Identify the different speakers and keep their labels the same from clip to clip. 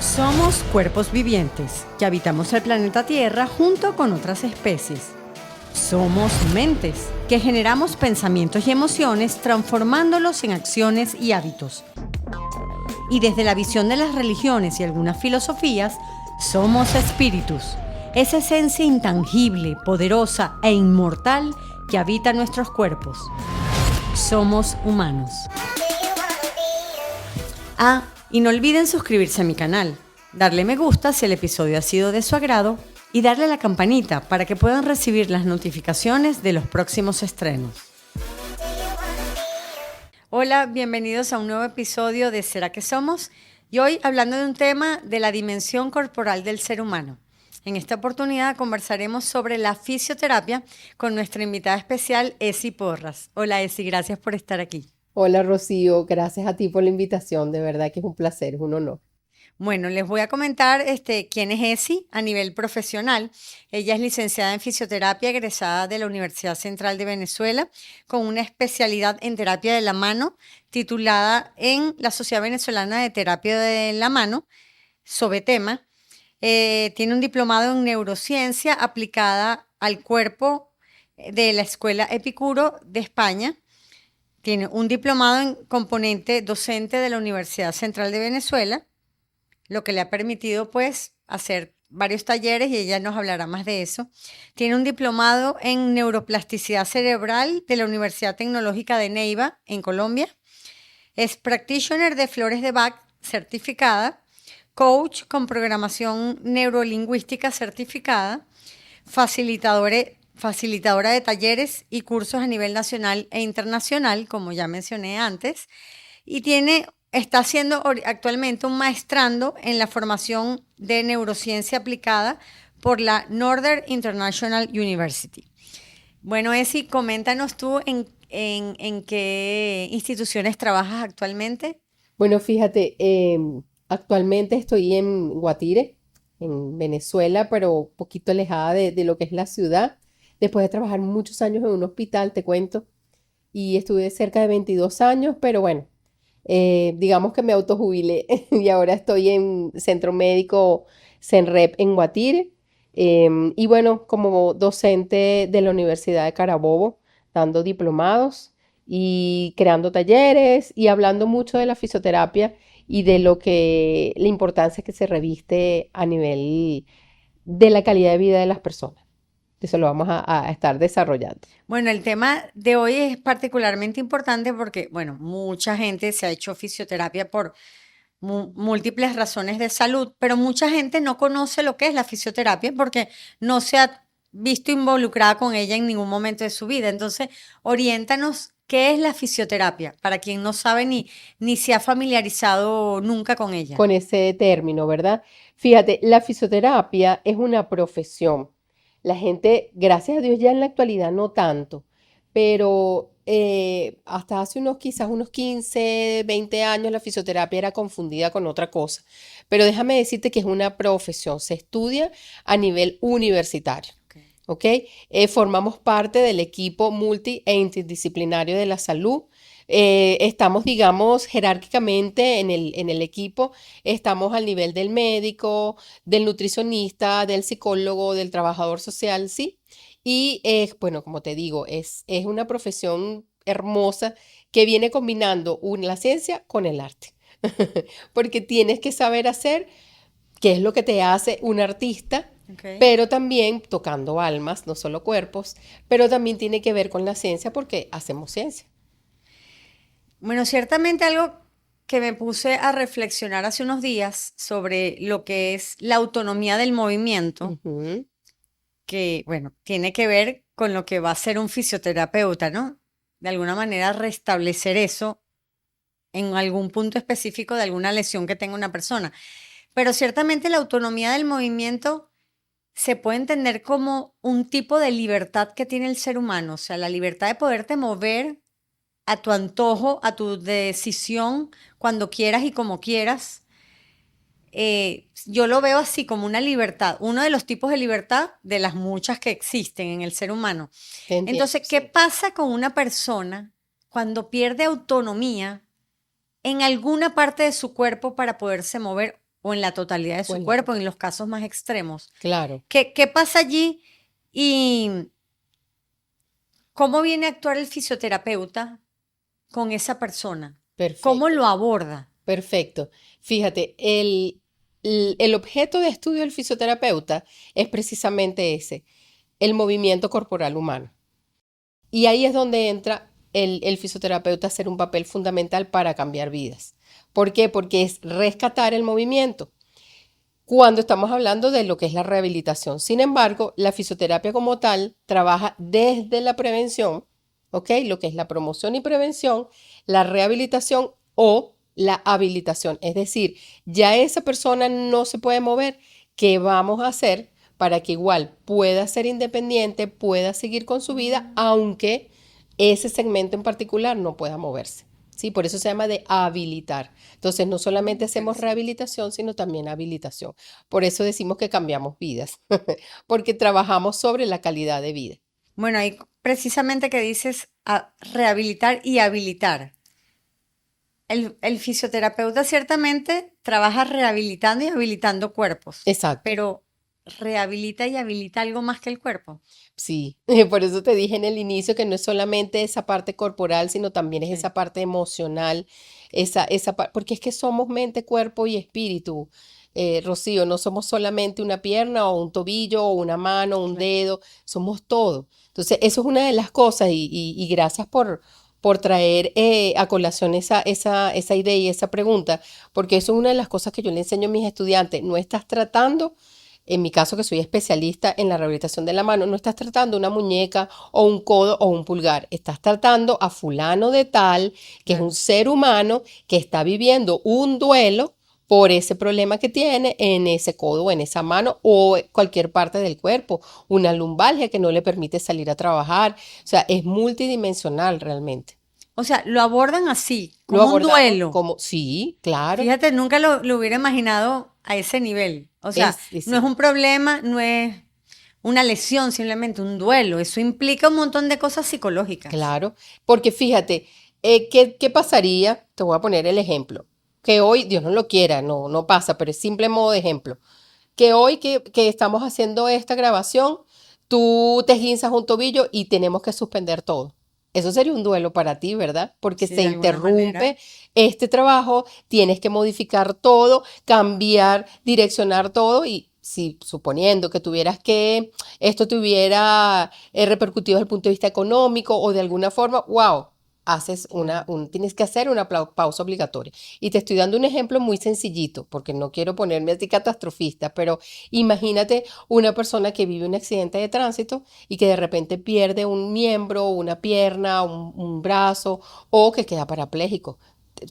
Speaker 1: Somos cuerpos vivientes que habitamos el planeta Tierra junto con otras especies. Somos mentes que generamos pensamientos y emociones transformándolos en acciones y hábitos. Y desde la visión de las religiones y algunas filosofías, somos espíritus, esa esencia intangible, poderosa e inmortal que habita nuestros cuerpos. Somos humanos. Y no olviden suscribirse a mi canal, darle me gusta si el episodio ha sido de su agrado y darle a la campanita para que puedan recibir las notificaciones de los próximos estrenos. Hola, bienvenidos a un nuevo episodio de ¿Será que somos? Y hoy hablando de un tema de la dimensión corporal del ser humano. En esta oportunidad conversaremos sobre la fisioterapia con nuestra invitada especial, Esi Porras. Hola Esi, gracias por estar aquí.
Speaker 2: Hola Rocío, gracias a ti por la invitación, de verdad que es un placer, es un honor.
Speaker 1: Bueno, les voy a comentar quién es Esi a nivel profesional. Ella es licenciada en fisioterapia, egresada de la Universidad Central de Venezuela, con una especialidad en terapia de la mano, titulada en la Sociedad Venezolana de Terapia de la Mano, SOBETEMA. Tiene un diplomado en neurociencia aplicada al cuerpo de la Escuela Epicuro de España. Tiene un diplomado en componente docente de la Universidad Central de Venezuela, lo que le ha permitido pues hacer varios talleres y ella nos hablará más de eso. Tiene un diplomado en neuroplasticidad cerebral de la Universidad Tecnológica de Neiva en Colombia. Es practitioner de Flores de Bach certificada, coach con programación neurolingüística certificada, facilitadora de talleres y cursos a nivel nacional e internacional, como ya mencioné antes, y está haciendo actualmente un maestrando en la formación de neurociencia aplicada por la Northern International University. Bueno, Esi, coméntanos tú en qué instituciones trabajas actualmente.
Speaker 2: Bueno, fíjate, actualmente estoy en Guatire, en Venezuela, pero un poquito alejada de lo que es la ciudad. Después de trabajar muchos años en un hospital, te cuento, y estuve cerca de 22 años, pero bueno, digamos que me autojubilé y ahora estoy en Centro Médico CENREP en Guatire. Y bueno, como docente de la Universidad de Carabobo, dando diplomados y creando talleres y hablando mucho de la fisioterapia y de la importancia que se reviste a nivel de la calidad de vida de las personas. Eso lo vamos a estar desarrollando.
Speaker 1: Bueno, el tema de hoy es particularmente importante porque, bueno, mucha gente se ha hecho fisioterapia por múltiples razones de salud, pero mucha gente no conoce lo que es la fisioterapia porque no se ha visto involucrada con ella en ningún momento de su vida. Entonces, oriéntanos qué es la fisioterapia, para quien no sabe ni se ha familiarizado nunca con ella.
Speaker 2: Con ese término, ¿verdad? Fíjate, la fisioterapia es una profesión. La gente, gracias a Dios, ya en la actualidad no tanto, pero hasta hace quizás unos 15, 20 años la fisioterapia era confundida con otra cosa. Pero déjame decirte que es una profesión, se estudia a nivel universitario. ¿Ok? Formamos parte del equipo multi e interdisciplinario de la salud. Estamos, digamos, jerárquicamente en el equipo, estamos al nivel del médico, del nutricionista, del psicólogo, del trabajador social, ¿sí? Y bueno, como te digo, es una profesión hermosa que viene combinando la ciencia con el arte, porque tienes que saber hacer qué es lo que te hace un artista, pero también tocando almas, no solo cuerpos, pero también tiene que ver con la ciencia porque hacemos ciencia.
Speaker 1: Bueno, ciertamente algo que me puse a reflexionar hace unos días sobre lo que es la autonomía del movimiento,
Speaker 2: Ujú.
Speaker 1: que, bueno, tiene que ver con lo que va a ser un fisioterapeuta, ¿no? De alguna manera restablecer eso en algún punto específico de alguna lesión que tenga una persona. Pero ciertamente la autonomía del movimiento se puede entender como un tipo de libertad que tiene el ser humano, o sea, la libertad de poderte mover a tu antojo, a tu decisión, cuando quieras y como quieras. Yo lo veo así como una libertad, uno de los tipos de libertad de las muchas que existen en el ser humano.
Speaker 2: Te entiendo,
Speaker 1: Entonces, ¿qué
Speaker 2: sí.
Speaker 1: pasa con una persona cuando pierde autonomía en alguna parte de su cuerpo para poderse mover o en la totalidad de su
Speaker 2: Bueno,
Speaker 1: cuerpo, en los casos más extremos.
Speaker 2: claro,
Speaker 1: ¿Qué pasa allí y cómo viene a actuar el fisioterapeuta con esa persona? ¿Cómo
Speaker 2: perfecto,
Speaker 1: lo aborda?
Speaker 2: perfecto. Fíjate, el objeto de estudio del fisioterapeuta es precisamente ese, el movimiento corporal humano. Y ahí es donde entra el fisioterapeuta a hacer un papel fundamental para cambiar vidas. ¿Por qué? Porque es rescatar el movimiento cuando estamos hablando de lo que es la rehabilitación. Sin embargo, la fisioterapia como tal trabaja desde la prevención, ¿ok? Lo que es la promoción y prevención, la rehabilitación o la habilitación. Es decir, ya esa persona no se puede mover. ¿Qué vamos a hacer para que igual pueda ser independiente, pueda seguir con su vida, aunque ese segmento en particular no pueda moverse? Sí, por eso se llama de habilitar. Entonces, no solamente hacemos
Speaker 1: Interesante.
Speaker 2: rehabilitación, sino también habilitación. Por eso decimos que cambiamos vidas, porque trabajamos sobre la calidad de vida.
Speaker 1: Bueno, ahí precisamente que dices rehabilitar y habilitar. El fisioterapeuta ciertamente trabaja rehabilitando y habilitando cuerpos,
Speaker 2: Exacto,
Speaker 1: pero rehabilita y habilita algo más que el cuerpo.
Speaker 2: sí. Por eso te dije en el inicio que no es solamente esa parte corporal, sino también es
Speaker 1: Sí.
Speaker 2: esa parte emocional, porque es que somos mente, cuerpo y espíritu. Rocío, no somos solamente una pierna o un tobillo o una mano, un
Speaker 1: Claro.
Speaker 2: dedo, somos todo. Entonces, eso es una de las cosas y gracias por traer a colación esa idea y esa pregunta, porque eso es una de las cosas que yo le enseño a mis estudiantes. No estás tratando, en mi caso que soy especialista en la rehabilitación de la mano, no estás tratando una muñeca o un codo o un pulgar, estás tratando a fulano de tal, que es un
Speaker 1: Claro.
Speaker 2: ser humano que está viviendo un duelo por ese problema que tiene en ese codo o en esa mano o cualquier parte del cuerpo, una lumbalgia que no le permite salir a trabajar, o sea, es multidimensional realmente.
Speaker 1: O sea, lo abordan así,
Speaker 2: Lo
Speaker 1: como un
Speaker 2: abordamos
Speaker 1: duelo.
Speaker 2: como, sí, claro,
Speaker 1: Fíjate, nunca lo hubiera imaginado a ese nivel. O sea, no es
Speaker 2: sí,
Speaker 1: un problema, no es una lesión, simplemente un duelo. Eso implica un montón de cosas psicológicas.
Speaker 2: claro, porque fíjate, ¿qué pasaría? Te voy a poner el ejemplo, que hoy, Dios no lo quiera, no pasa, pero es simple modo de ejemplo, que hoy que estamos haciendo esta grabación, tú te esguinzas un tobillo y tenemos que suspender todo. Eso sería un duelo para ti, ¿verdad? Porque
Speaker 1: Sí,
Speaker 2: se
Speaker 1: de alguna manera.
Speaker 2: interrumpe este trabajo, tienes que modificar todo, cambiar, direccionar todo y si suponiendo que tuvieras que esto te hubiera repercutido desde el punto de vista económico o de alguna forma, wow,
Speaker 1: Claro.
Speaker 2: tienes que hacer una pausa obligatoria. Y te estoy dando un ejemplo muy sencillito, porque no quiero ponerme así catastrofista, pero imagínate una persona que vive un accidente de tránsito y que de repente pierde un miembro, una pierna, un brazo o que queda parapléjico.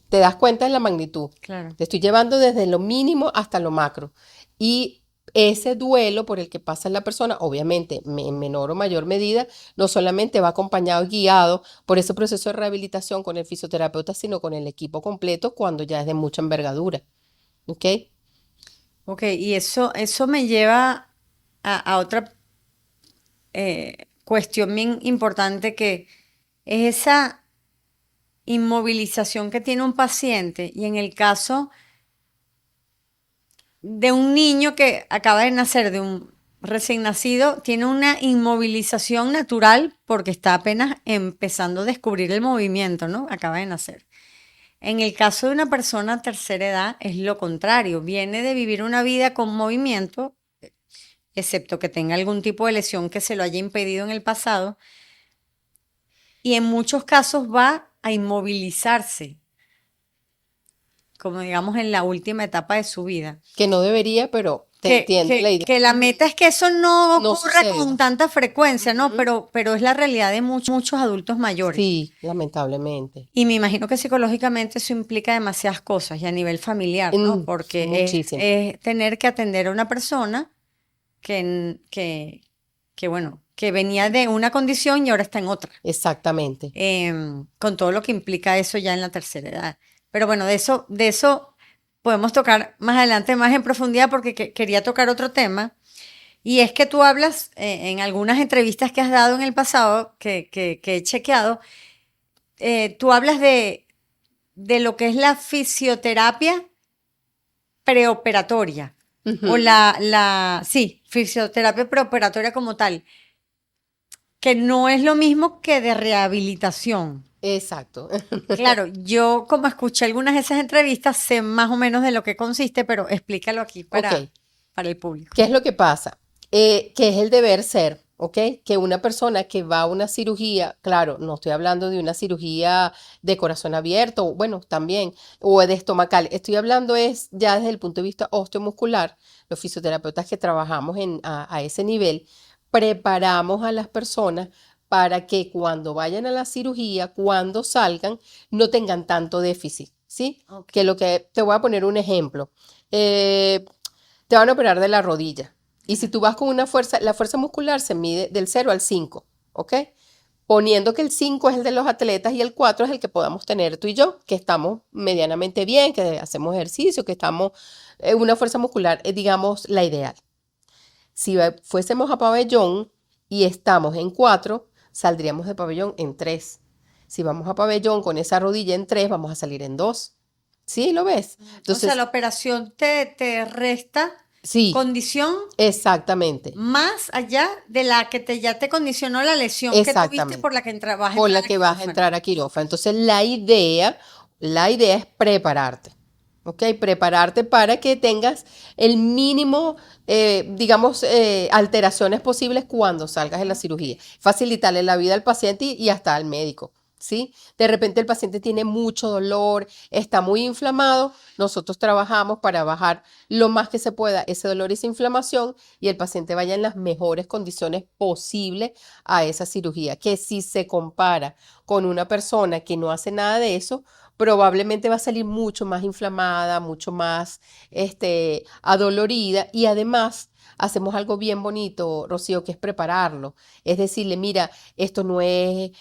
Speaker 2: Te das cuenta de la magnitud.
Speaker 1: Claro.
Speaker 2: Te estoy llevando desde lo mínimo hasta lo macro. Y ese duelo por el que pasa la persona, obviamente en menor o mayor medida, no solamente va acompañado y guiado por ese proceso de rehabilitación con el fisioterapeuta, sino con el equipo completo cuando ya es de mucha envergadura. ¿Ok?
Speaker 1: Ok, y eso me lleva a otra cuestión bien importante que es esa inmovilización que tiene un paciente y en el caso de un niño que acaba de nacer, de un recién nacido, tiene una inmovilización natural porque está apenas empezando a descubrir el movimiento, ¿no? Acaba de nacer. En el caso de una persona tercera edad es lo contrario, viene de vivir una vida con movimiento, excepto que tenga algún tipo de lesión que se lo haya impedido en el pasado, y en muchos casos va a inmovilizarse, como digamos en la última etapa de su vida.
Speaker 2: Que no debería, pero te entiendo la idea.
Speaker 1: Que la meta es que eso no
Speaker 2: No
Speaker 1: ocurra con
Speaker 2: suceda.
Speaker 1: tanta frecuencia, ¿no?
Speaker 2: Ujú.
Speaker 1: Pero es la realidad de muchos adultos mayores.
Speaker 2: Sí, lamentablemente.
Speaker 1: Y me imagino que psicológicamente eso implica demasiadas cosas y a nivel familiar, ¿no? Porque
Speaker 2: Muchísimo.
Speaker 1: es tener que atender a una persona que, que, que, bueno, que venía de una condición y ahora está en otra,
Speaker 2: Exactamente.
Speaker 1: con todo lo que implica eso ya en la tercera edad. Pero bueno, de eso podemos tocar más adelante, más en profundidad, porque quería tocar otro tema. Y es que tú hablas en algunas entrevistas que has dado en el pasado, que he chequeado, tú hablas de lo que es la fisioterapia preoperatoria o
Speaker 2: Ujú.
Speaker 1: sí, fisioterapia preoperatoria como tal, que no es lo mismo que de rehabilitación.
Speaker 2: Exacto.
Speaker 1: Claro, yo como escuché algunas de esas entrevistas, sé más o menos de lo que consiste, pero explícalo aquí
Speaker 2: Ok,
Speaker 1: para el público.
Speaker 2: ¿qué es lo que pasa? Que es el deber ser, ¿ok? Que una persona que va a una cirugía, claro, no estoy hablando de una cirugía de corazón abierto, bueno, también, o de estomacal, estoy hablando es ya desde el punto de vista osteomuscular, los fisioterapeutas que trabajamos a ese nivel, preparamos a las personas para que cuando vayan a la cirugía, cuando salgan, no tengan tanto déficit, ¿sí?
Speaker 1: Ok.
Speaker 2: Que lo que, te voy a poner un ejemplo. Eh, Te van a operar de la rodilla. Y si
Speaker 1: Ajá.
Speaker 2: tú vas con una fuerza, la fuerza muscular se mide del 0 al 5, ¿ok? Poniendo que el 5 es el de los atletas y el 4 es el que podamos tener tú y yo, que estamos medianamente bien, que hacemos ejercicio, que estamos en una fuerza muscular, digamos, la ideal. Si fuésemos a pabellón y estamos en 4, saldríamos de pabellón en 3. Si vamos a pabellón con esa rodilla en 3, vamos a salir en 2. ¿Sí? ¿Lo ves?
Speaker 1: O sea,
Speaker 2: Entonces,
Speaker 1: la operación te resta
Speaker 2: sí,
Speaker 1: condición
Speaker 2: exactamente.
Speaker 1: más allá de la que ya te condicionó la lesión que tuviste por
Speaker 2: Exactamente,
Speaker 1: la que vas a
Speaker 2: por la
Speaker 1: entrar a
Speaker 2: que vas a
Speaker 1: quirófano.
Speaker 2: entrar a quirófano. Entonces, la idea es prepararte, ¿ok? Prepararte para que tengas el mínimo, digamos, alteraciones posibles cuando salgas de la
Speaker 1: Ok.
Speaker 2: cirugía. Facilitarle la vida al paciente y hasta al médico, ¿sí? De repente el paciente tiene mucho dolor, está muy inflamado. Nosotros trabajamos para bajar lo más que se pueda ese dolor y esa inflamación y el paciente vaya en las mejores condiciones posibles a esa cirugía, que si se compara con una persona que no hace nada de eso, probablemente va a salir mucho más inflamada, mucho más adolorida y además hacemos algo bien bonito, Rocío, que es prepararlo. Es decirle, mira, esto no es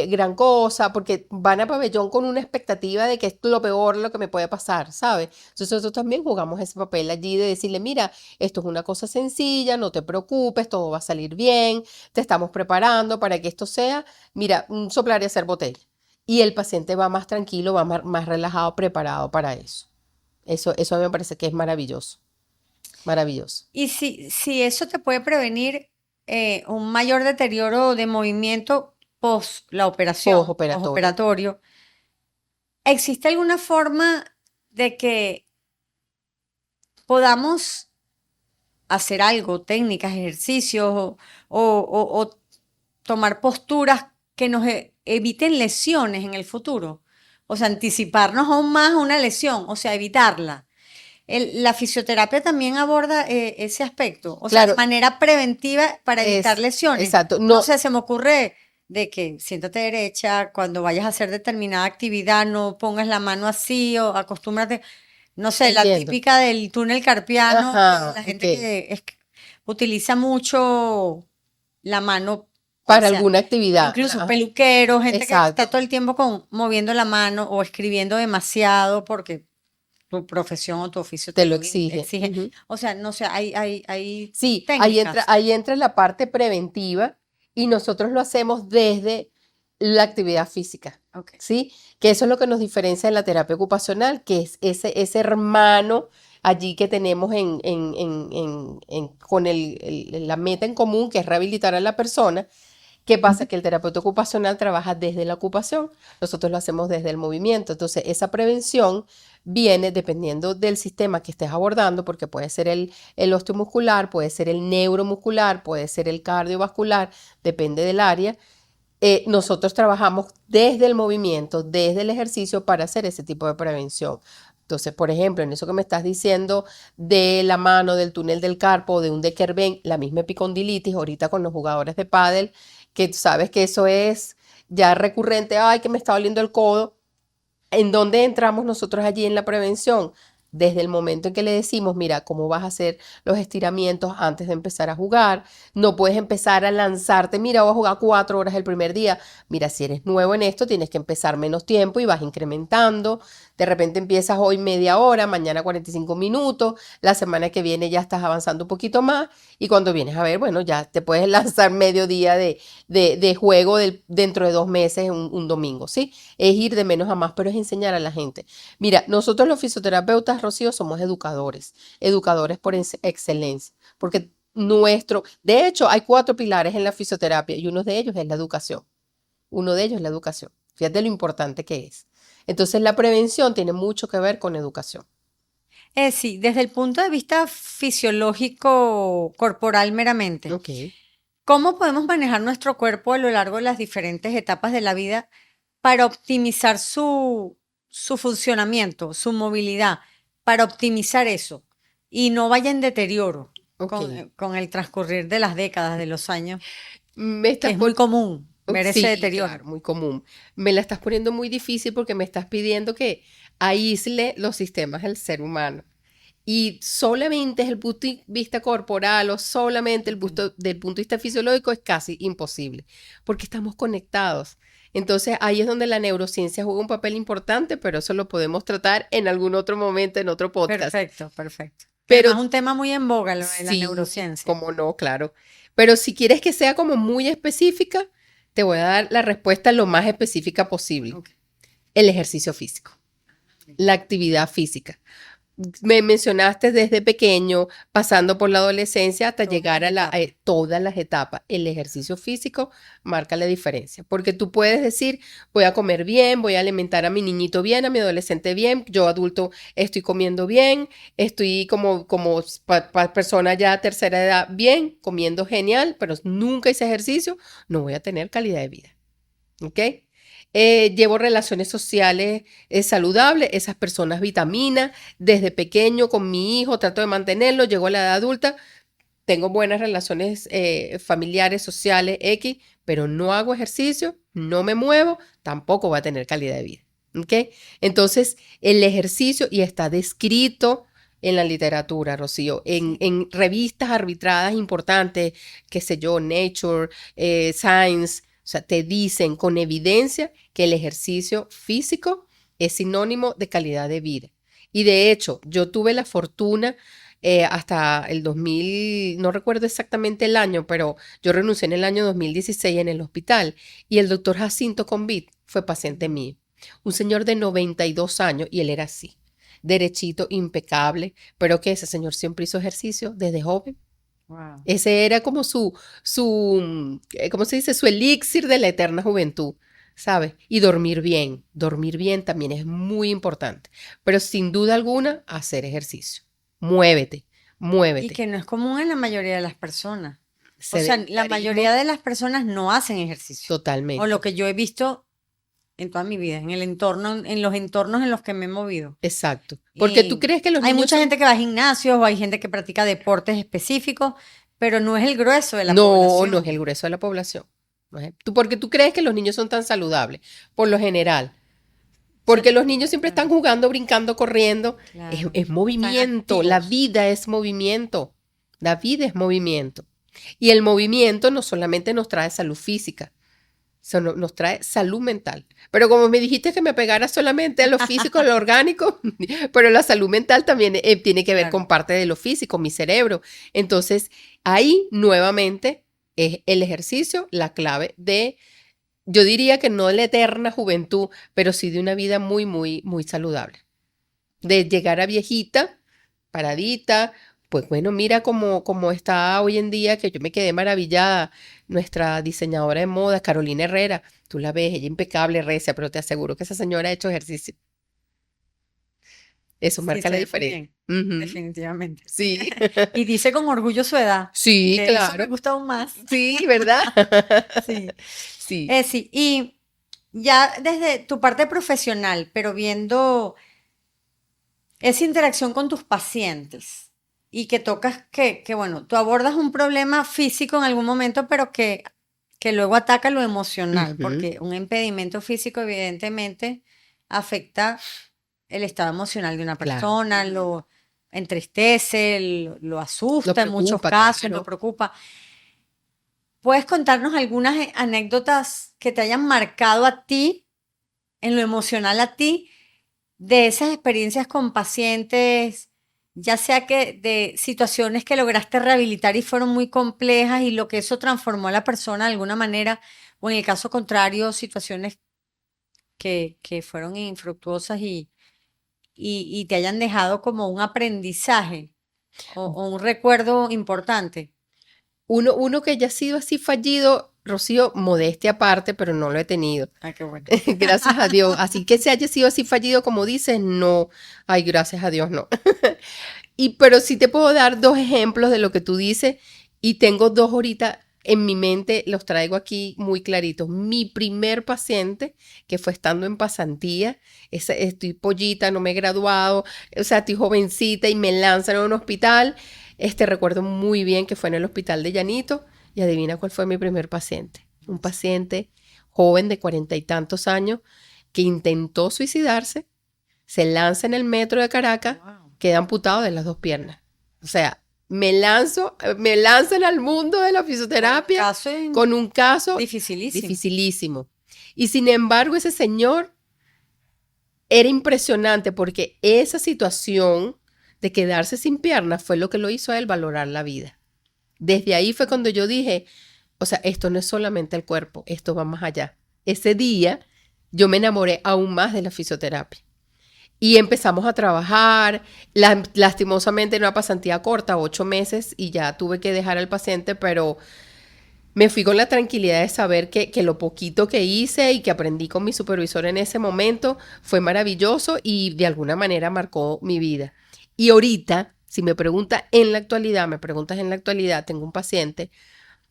Speaker 2: gran cosa, porque van a pabellón con una expectativa de que es lo peor lo que me puede pasar, ¿sabes? Entonces nosotros también jugamos ese papel allí de decirle, mira, esto es una cosa sencilla, no te preocupes, todo va a salir bien, te estamos preparando para que esto sea, mira, soplar y hacer botella. Y el paciente va más tranquilo, va más relajado, preparado para eso. Eso a mí me parece que es maravilloso, maravilloso.
Speaker 1: Y si eso te puede prevenir un mayor deterioro de movimiento post la operación,
Speaker 2: Postoperatorio.
Speaker 1: postoperatorio, ¿existe alguna forma de que podamos hacer algo, técnicas, ejercicios o tomar posturas que nos eviten lesiones en el futuro? O sea, anticiparnos aún más a una lesión, o sea, evitarla. La fisioterapia también aborda ese aspecto, o sea, de
Speaker 2: Claro,
Speaker 1: manera preventiva para evitar lesiones.
Speaker 2: exacto.
Speaker 1: No
Speaker 2: No,
Speaker 1: sé, se me ocurre de que siéntate derecha, cuando vayas a hacer determinada actividad, no pongas la mano así o acostúmbrate, no sé, la
Speaker 2: entiendo.
Speaker 1: típica del túnel carpiano, de
Speaker 2: Ajá,
Speaker 1: la
Speaker 2: ok.
Speaker 1: gente que utiliza mucho la mano, o
Speaker 2: Para
Speaker 1: sea,
Speaker 2: alguna actividad.
Speaker 1: incluso peluqueros, gente que está
Speaker 2: Exacto.
Speaker 1: todo el tiempo moviendo la mano o escribiendo demasiado porque tu profesión o tu oficio
Speaker 2: Te
Speaker 1: te
Speaker 2: lo
Speaker 1: lo
Speaker 2: exige.
Speaker 1: exige.
Speaker 2: Ujú.
Speaker 1: O sea, no sé, hay
Speaker 2: Sí,
Speaker 1: técnicas.
Speaker 2: ahí entra la parte preventiva y nosotros lo hacemos desde la actividad física,
Speaker 1: Ok.
Speaker 2: ¿sí? Que eso es lo que nos diferencia de la terapia ocupacional, que es ese hermano allí que tenemos con la meta en común, que es rehabilitar a la persona. ¿Qué pasa? Que el terapeuta ocupacional trabaja desde la ocupación, nosotros lo hacemos desde el movimiento. Entonces, esa prevención viene dependiendo del sistema que estés abordando, porque puede ser el osteomuscular, puede ser el neuromuscular, puede ser el cardiovascular, depende del área. Nosotros trabajamos desde el movimiento, desde el ejercicio para hacer ese tipo de prevención. Entonces, por ejemplo, en eso que me estás diciendo de la mano, del túnel del carpo, de un Dequerben, la misma epicondilitis, ahorita con los jugadores de pádel, que tú sabes que eso es ya recurrente, ay, que me está doliendo el codo. ¿En dónde entramos nosotros allí en la prevención? Desde el momento en que le decimos, mira, cómo vas a hacer los estiramientos antes de empezar a jugar. No puedes empezar a lanzarte, mira, voy a jugar 4 horas el primer día. Mira, si eres nuevo en esto, tienes que empezar menos tiempo y vas incrementando. De repente empiezas hoy media hora, mañana 45 minutos, la semana que viene ya estás avanzando un poquito más y cuando vienes a ver, bueno, ya te puedes lanzar medio día de juego dentro de 2 meses, un domingo, ¿sí? Es ir de menos a más, pero es enseñar a la gente. Mira, nosotros los fisioterapeutas, Rocío, somos educadores, educadores por excelencia, porque de hecho, hay 4 pilares en la fisioterapia y uno de ellos es la educación. Uno de ellos es la educación. Fíjate lo importante que es. Entonces, la prevención tiene mucho que ver con educación.
Speaker 1: Sí, desde el punto de vista fisiológico corporal meramente,
Speaker 2: Ok.
Speaker 1: ¿cómo podemos manejar nuestro cuerpo a lo largo de las diferentes etapas de la vida para optimizar su funcionamiento, su movilidad, para optimizar eso y no vaya en deterioro
Speaker 2: Ok.
Speaker 1: con el transcurrir de las décadas, de los años,
Speaker 2: Me
Speaker 1: que
Speaker 2: estás
Speaker 1: es muy
Speaker 2: por...
Speaker 1: común ver ese
Speaker 2: Sí,
Speaker 1: deterioro?
Speaker 2: claro, muy común. Me la estás poniendo muy difícil porque me estás pidiendo que aísle los sistemas del ser humano. Y solamente desde el punto de vista corporal o solamente
Speaker 1: Ujú.
Speaker 2: del punto de vista fisiológico es casi imposible, porque estamos conectados. Entonces ahí es donde la neurociencia juega un papel importante, pero eso lo podemos tratar en algún otro momento, en otro podcast.
Speaker 1: Perfecto, perfecto. Que
Speaker 2: Pero
Speaker 1: además es un tema muy en boga, lo de la
Speaker 2: sí,
Speaker 1: neurociencia.
Speaker 2: como no, claro. Pero si quieres que sea como muy específica, te voy a dar la respuesta lo más específica posible.
Speaker 1: Ok.
Speaker 2: El ejercicio físico, la actividad física. Me mencionaste desde pequeño, pasando por la adolescencia hasta
Speaker 1: Todas
Speaker 2: llegar
Speaker 1: las etapas.
Speaker 2: todas las etapas. El ejercicio físico marca la diferencia, porque tú puedes decir, voy a comer bien, voy a alimentar a mi niñito bien, a mi adolescente bien, yo adulto estoy comiendo bien, estoy como persona ya tercera edad bien, comiendo genial, pero nunca hice ejercicio, no voy a tener calidad de vida. ¿Ok? Llevo relaciones sociales saludables, esas personas vitaminas, desde pequeño con mi hijo, trato de mantenerlo, llego a la edad adulta, tengo buenas relaciones familiares, sociales, X, pero no hago ejercicio, no me muevo, tampoco voy a tener calidad de vida. ¿Ok? Entonces, el ejercicio, y está descrito en la literatura, Rocío,
Speaker 1: Sí.
Speaker 2: en revistas arbitradas importantes, qué sé yo, Nature, Science, o sea, te dicen con evidencia que el ejercicio físico es sinónimo de calidad de vida. Y de hecho, yo tuve la fortuna hasta el 2000, no recuerdo exactamente el año, pero yo renuncié en el año 2016 en el hospital y el doctor Jacinto Convit fue paciente
Speaker 1: Ujú.
Speaker 2: mío. Un señor de 92 años y él era así, derechito, impecable, pero que ese señor siempre hizo ejercicio desde joven.
Speaker 1: Wow.
Speaker 2: Ese era como ¿cómo se dice? Su elixir de la eterna juventud, ¿sabes? Y dormir bien también es muy importante, pero sin duda alguna, hacer ejercicio. Muévete,
Speaker 1: Y
Speaker 2: muévete.
Speaker 1: que no es común en la mayoría de las personas. O sea, la mayoría
Speaker 2: Sedentarismo,
Speaker 1: de las personas no hacen ejercicio. O lo
Speaker 2: totalmente.
Speaker 1: que yo he visto en toda mi vida, en el entorno, en los entornos en los que me he movido.
Speaker 2: Exacto. Porque tú
Speaker 1: Y
Speaker 2: crees que los
Speaker 1: hay
Speaker 2: niños
Speaker 1: mucha
Speaker 2: son...
Speaker 1: gente que va a gimnasios o hay gente que practica deportes específicos, pero no es el grueso de la
Speaker 2: No, no es el
Speaker 1: población.
Speaker 2: grueso de la población. Porque tú crees que los niños son tan saludables, por lo general.
Speaker 1: Se-
Speaker 2: Porque los niños siempre están
Speaker 1: claro,
Speaker 2: jugando, brincando, corriendo.
Speaker 1: claro.
Speaker 2: Es
Speaker 1: Están
Speaker 2: movimiento. La
Speaker 1: activos.
Speaker 2: vida es movimiento. La vida es movimiento. Y el movimiento no solamente nos trae salud física, sino nos trae salud mental. Pero como me dijiste que me pegara solamente a lo físico, a lo orgánico, pero la salud mental también tiene que ver
Speaker 1: Claro.
Speaker 2: con parte de lo físico, mi cerebro. Entonces, ahí nuevamente es el ejercicio la clave de, yo diría que no de la eterna juventud, pero sí de una vida muy, muy, muy saludable. De llegar a viejita, paradita, pues bueno, mira cómo está hoy en día, que yo me quedé maravillada. Nuestra diseñadora de moda, Carolina Herrera, tú la ves, ella impecable, recia, pero te aseguro que esa señora ha hecho ejercicio. Eso
Speaker 1: Sí,
Speaker 2: marca
Speaker 1: se
Speaker 2: la
Speaker 1: ve muy
Speaker 2: diferencia.
Speaker 1: bien,
Speaker 2: Ujú.
Speaker 1: definitivamente.
Speaker 2: Sí,
Speaker 1: Y dice con orgullo su edad,
Speaker 2: sí,
Speaker 1: que eso me
Speaker 2: claro.
Speaker 1: gusta aún más.
Speaker 2: Sí, ¿verdad?
Speaker 1: Sí.
Speaker 2: Sí.
Speaker 1: Sí, y ya desde tu parte profesional, pero viendo esa interacción con tus pacientes y que tocas bueno, tú abordas un problema físico en algún momento, pero que luego ataca lo emocional,
Speaker 2: Ujú.
Speaker 1: porque un impedimento físico evidentemente afecta el estado emocional de una
Speaker 2: Claro.
Speaker 1: persona, lo entristece, lo
Speaker 2: Lo
Speaker 1: asusta en muchos
Speaker 2: preocupa,
Speaker 1: casos, lo
Speaker 2: claro.
Speaker 1: preocupa. ¿Puedes contarnos algunas anécdotas que te hayan marcado a ti, en lo emocional a ti? de esas experiencias con pacientes, ya sea que de situaciones que lograste rehabilitar y fueron muy complejas y lo que eso transformó a la persona de alguna manera, o en el caso contrario, situaciones que fueron infructuosas y te hayan dejado como un aprendizaje o un recuerdo importante?
Speaker 2: Uno que ya ha sido así fallido, Rocío, modestia aparte, pero no lo he tenido.
Speaker 1: Ah, qué bueno.
Speaker 2: Gracias a Dios. Así que se haya sido así fallido, como dices, no. Ay, gracias a Dios, no. Pero sí te puedo dar dos ejemplos de lo que tú dices y tengo dos ahorita en mi mente, los traigo aquí muy claritos. Mi primer paciente, que fue estando en pasantía, estoy pollita, no me he graduado, o sea, estoy jovencita y me lanzan a un hospital. Recuerdo muy bien que fue en el hospital de Llanito y adivina cuál fue mi primer paciente. Un paciente joven de 40 y tantos años que intentó suicidarse, se lanza en el metro de Caracas,
Speaker 1: Wow.
Speaker 2: queda amputado de las dos piernas. O sea, me lanzan al mundo de la fisioterapia
Speaker 1: Caso
Speaker 2: con un caso
Speaker 1: dificilísimo.
Speaker 2: dificilísimo. Y sin embargo, ese señor era impresionante porque esa situación de quedarse sin piernas fue lo que lo hizo a él valorar la vida. Desde ahí fue cuando yo dije, o sea, esto no es solamente el cuerpo, esto va más allá. Ese día yo me enamoré aún más de la fisioterapia. Y empezamos a trabajar, lastimosamente en una pasantía corta, 8 meses, y ya tuve que dejar al paciente, pero me fui con la tranquilidad de saber que lo poquito que hice y que aprendí con mi supervisor en ese momento fue maravilloso y de alguna manera marcó mi vida. Y ahorita, si me preguntas en la actualidad, tengo un paciente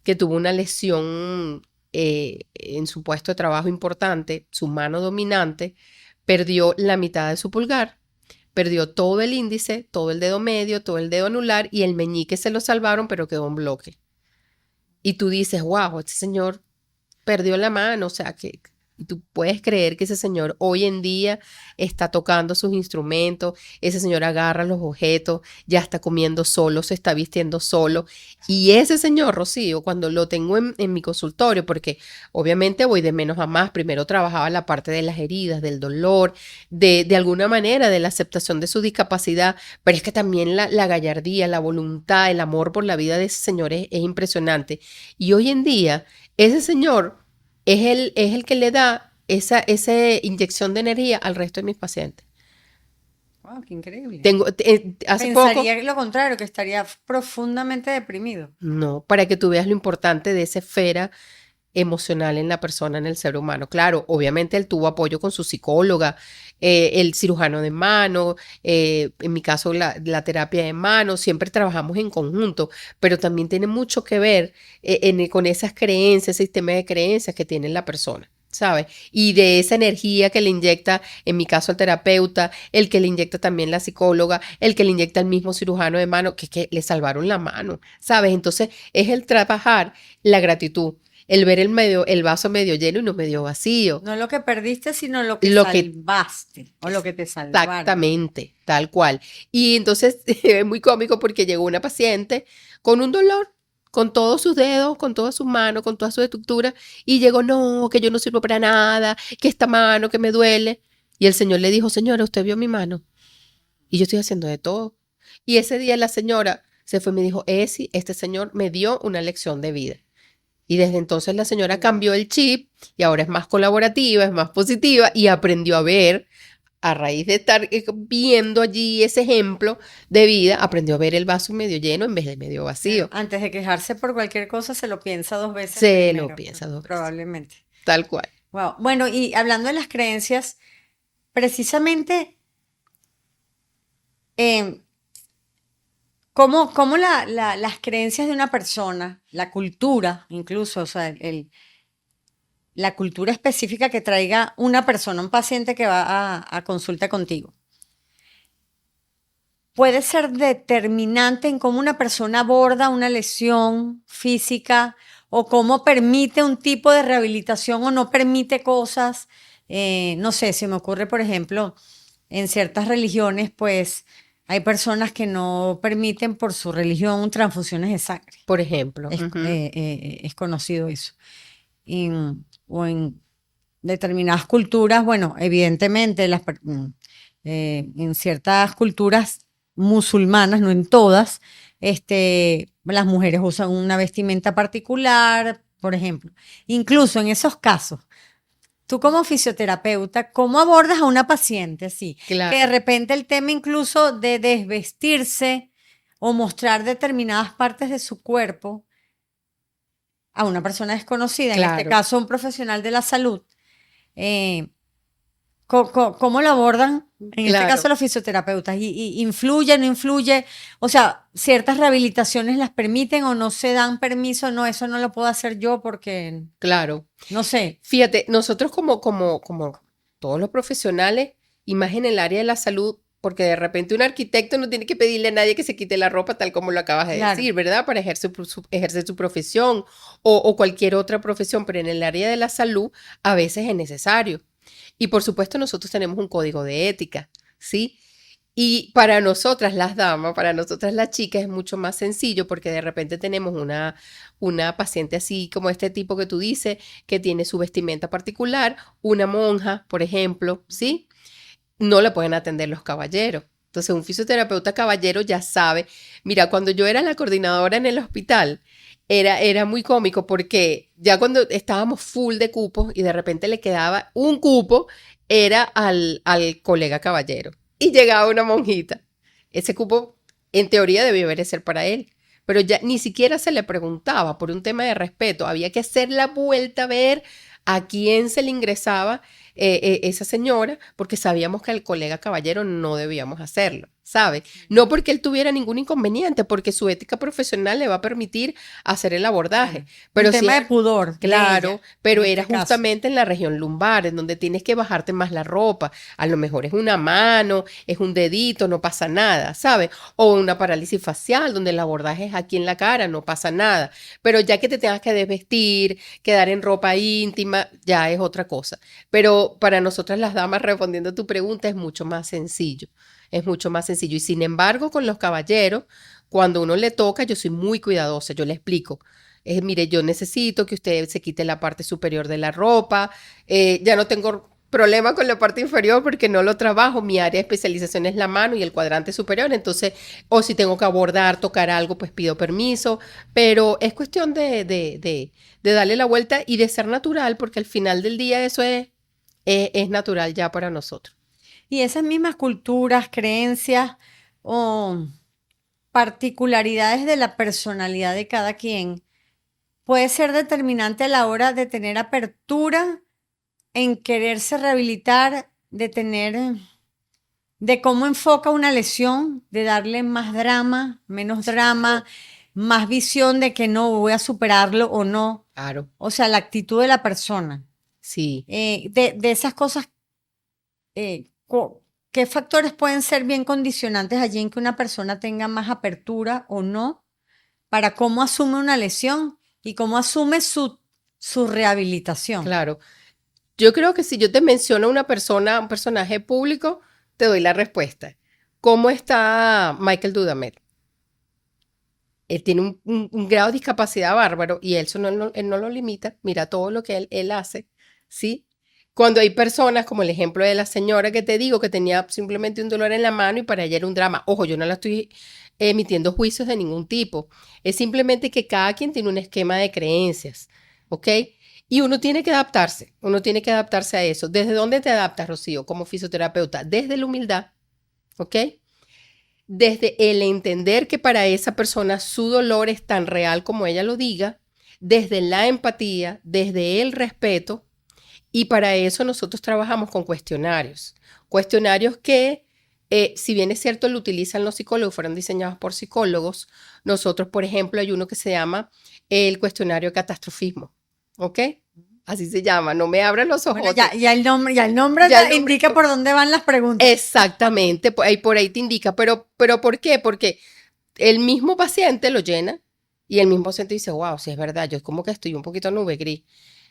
Speaker 2: que tuvo una lesión en su puesto de trabajo importante, su mano dominante, perdió la mitad de su pulgar, perdió todo el índice, todo el dedo medio, todo el dedo anular y el meñique se lo salvaron, pero quedó en bloque. Y tú dices, wow, este señor perdió la mano, o sea, que y tú puedes creer que ese señor hoy en día está tocando sus instrumentos, ese señor agarra los objetos, ya está comiendo solo, se está vistiendo solo. Y ese señor, Rocío, cuando lo tengo en mi consultorio, porque obviamente voy de menos a más, primero trabajaba la parte de las heridas, del dolor, de alguna manera, de la aceptación de su discapacidad, pero es que también la gallardía, la voluntad, el amor por la vida de ese señor es impresionante. Y hoy en día, ese señor es el que le da esa inyección de energía al resto de mis pacientes.
Speaker 1: Wow, qué increíble.
Speaker 2: Hace poco,
Speaker 1: Pensaría lo contrario, que estaría profundamente deprimido.
Speaker 2: no, para que tú veas lo importante de esa esfera emocional en la persona, en el ser humano. Claro, obviamente él tuvo apoyo con su psicóloga, el cirujano de mano, en mi caso la terapia de mano, siempre trabajamos en conjunto, pero también tiene mucho que ver con esas creencias, ese sistema de creencias que tiene la persona. ¿Sabes? Y de esa energía que le inyecta, en mi caso el terapeuta, el que le inyecta también la psicóloga, el que le inyecta el mismo cirujano de mano, que le salvaron la mano, ¿sabes? Entonces es el trabajar la gratitud, el ver el vaso medio lleno y no medio vacío.
Speaker 1: No lo que perdiste, sino lo que
Speaker 2: Lo que
Speaker 1: salvaste o lo que te salvaron.
Speaker 2: exactamente, tal cual. Y entonces es muy cómico porque llegó una paciente con un dolor, con todos sus dedos, con todas sus manos, con toda su estructura, y llegó, no, que yo no sirvo para nada, que esta mano, que me duele. Y el señor le dijo, señora, ¿usted vio mi mano? Y yo estoy haciendo de todo. Y ese día la señora se fue y me dijo, este señor me dio una lección de vida. Y desde entonces la señora cambió el chip y ahora es más colaborativa, es más positiva y aprendió a ver, a raíz de estar viendo allí ese ejemplo de vida, aprendió a ver el vaso medio lleno en vez de medio vacío.
Speaker 1: Antes de quejarse por cualquier cosa, se lo piensa dos veces
Speaker 2: Se
Speaker 1: primero,
Speaker 2: lo piensa dos veces,
Speaker 1: probablemente.
Speaker 2: tal cual.
Speaker 1: Wow. Bueno, y hablando de las creencias, precisamente, em, ¿cómo las creencias de una persona, la cultura, incluso, o sea, la cultura específica que traiga una persona, un paciente que va a consulta contigo, puede ser determinante en cómo una persona aborda una lesión física o cómo permite un tipo de rehabilitación o no permite cosas? No sé, se me ocurre, por ejemplo, en ciertas religiones, pues hay personas que no permiten por su religión transfusiones de sangre.
Speaker 2: Por ejemplo.
Speaker 1: Es conocido eso. O en determinadas culturas, bueno, evidentemente en ciertas culturas musulmanas, no en todas, las mujeres usan una vestimenta particular, por ejemplo. Incluso en esos casos, tú como fisioterapeuta, ¿cómo abordas a una paciente así? Que de
Speaker 2: Claro,
Speaker 1: repente el tema incluso de desvestirse o mostrar determinadas partes de su cuerpo a una persona desconocida, en este
Speaker 2: claro,
Speaker 1: caso un profesional de la salud, eh, ¿cómo lo abordan? En este caso
Speaker 2: claro.
Speaker 1: los fisioterapeutas, y influye, no influye, o sea, ciertas rehabilitaciones las permiten o no se dan permiso, no, eso no lo puedo hacer yo porque,
Speaker 2: Claro.
Speaker 1: no sé,
Speaker 2: Fíjate, nosotros como todos los profesionales, y más en el área de la salud, porque de repente un arquitecto no tiene que pedirle a nadie que se quite la ropa, tal como lo acabas de
Speaker 1: claro.
Speaker 2: decir, ¿verdad? Para ejercer su profesión o cualquier otra profesión, pero en el área de la salud a veces es necesario. Y por supuesto nosotros tenemos un código de ética, ¿sí? Y para nosotras las damas, para nosotras las chicas es mucho más sencillo porque de repente tenemos una paciente así como este tipo que tú dices, que tiene su vestimenta particular, una monja, por ejemplo, ¿sí? No le pueden atender los caballeros. Entonces un fisioterapeuta caballero ya sabe, mira, cuando yo era la coordinadora en el hospital, era muy cómico porque ya cuando estábamos full de cupos y de repente le quedaba un cupo, era al colega caballero. Y llegaba una monjita. Ese cupo, en teoría, debió ser para él. Pero ya ni siquiera se le preguntaba por un tema de respeto. Había que hacer la vuelta a ver a quién se le ingresaba esa señora, porque sabíamos que al colega caballero no debíamos hacerlo, ¿sabe? No porque él tuviera ningún inconveniente, porque su ética profesional le va a permitir hacer el abordaje.
Speaker 1: Claro. Un
Speaker 2: Pero sí
Speaker 1: tema de
Speaker 2: es
Speaker 1: pudor de
Speaker 2: claro,
Speaker 1: ella, en
Speaker 2: pero era
Speaker 1: este caso.
Speaker 2: justamente en la región lumbar, en donde tienes que bajarte más la ropa. A lo mejor es una mano, es un dedito, no pasa nada, ¿sabes? O una parálisis facial, donde el abordaje es aquí en la cara, no pasa nada. Pero ya que te tengas que desvestir, quedar en ropa íntima, ya es otra cosa. Pero para nosotras las damas, respondiendo a tu pregunta, es mucho más sencillo. Es mucho más sencillo. Y sin embargo, con los caballeros, cuando uno le toca, yo soy muy cuidadosa, yo le explico. Mire, yo necesito que usted se quite la parte superior de la ropa. Ya no tengo problema con la parte inferior porque no lo trabajo. Mi área de especialización es la mano y el cuadrante superior. Entonces, o si tengo que abordar, tocar algo, pues pido permiso. Pero es cuestión de darle la vuelta y de ser natural, porque al final del día eso es natural ya para nosotros.
Speaker 1: Y esas mismas culturas, creencias o particularidades de la personalidad de cada quien puede ser determinante a la hora de tener apertura en quererse rehabilitar, de tener, de cómo enfoca una lesión, de darle más drama, menos drama, más visión de que no voy a superarlo o no.
Speaker 2: Claro,
Speaker 1: O sea, la actitud de la persona.
Speaker 2: sí.
Speaker 1: De esas cosas, ¿qué factores pueden ser bien condicionantes allí en que una persona tenga más apertura o no para cómo asume una lesión y cómo asume su rehabilitación?
Speaker 2: Claro. Yo creo que si yo te menciono una persona, un personaje público, te doy la respuesta. ¿Cómo está Michael Dudamel? Él tiene un grado de discapacidad bárbaro y él no lo limita. Mira todo lo que él hace, ¿sí? Cuando hay personas, como el ejemplo de la señora que te digo, que tenía simplemente un dolor en la mano y para ella era un drama. Ojo, yo no la estoy emitiendo juicios de ningún tipo. Es simplemente que cada quien tiene un esquema de creencias, ¿ok? Y uno tiene que adaptarse a eso. ¿Desde dónde te adaptas, Rocío, como fisioterapeuta? Desde la humildad, ¿ok? Desde el entender que para esa persona su dolor es tan real como ella lo diga, desde la empatía, desde el respeto, y para eso nosotros trabajamos con cuestionarios. Cuestionarios que, si bien es cierto, lo utilizan los psicólogos, fueron diseñados por psicólogos. Nosotros, por ejemplo, hay uno que se llama el cuestionario de catastrofismo. ¿Ok? Así se llama. No me abran los
Speaker 1: Bueno,
Speaker 2: ojotes.
Speaker 1: ya el nombre
Speaker 2: Ya el nombre.
Speaker 1: indica por dónde van las preguntas.
Speaker 2: Exactamente, por ahí te indica. Pero ¿por qué? Porque el mismo paciente lo llena y el mismo paciente dice, wow, sí es verdad, yo es como que estoy un poquito nube gris.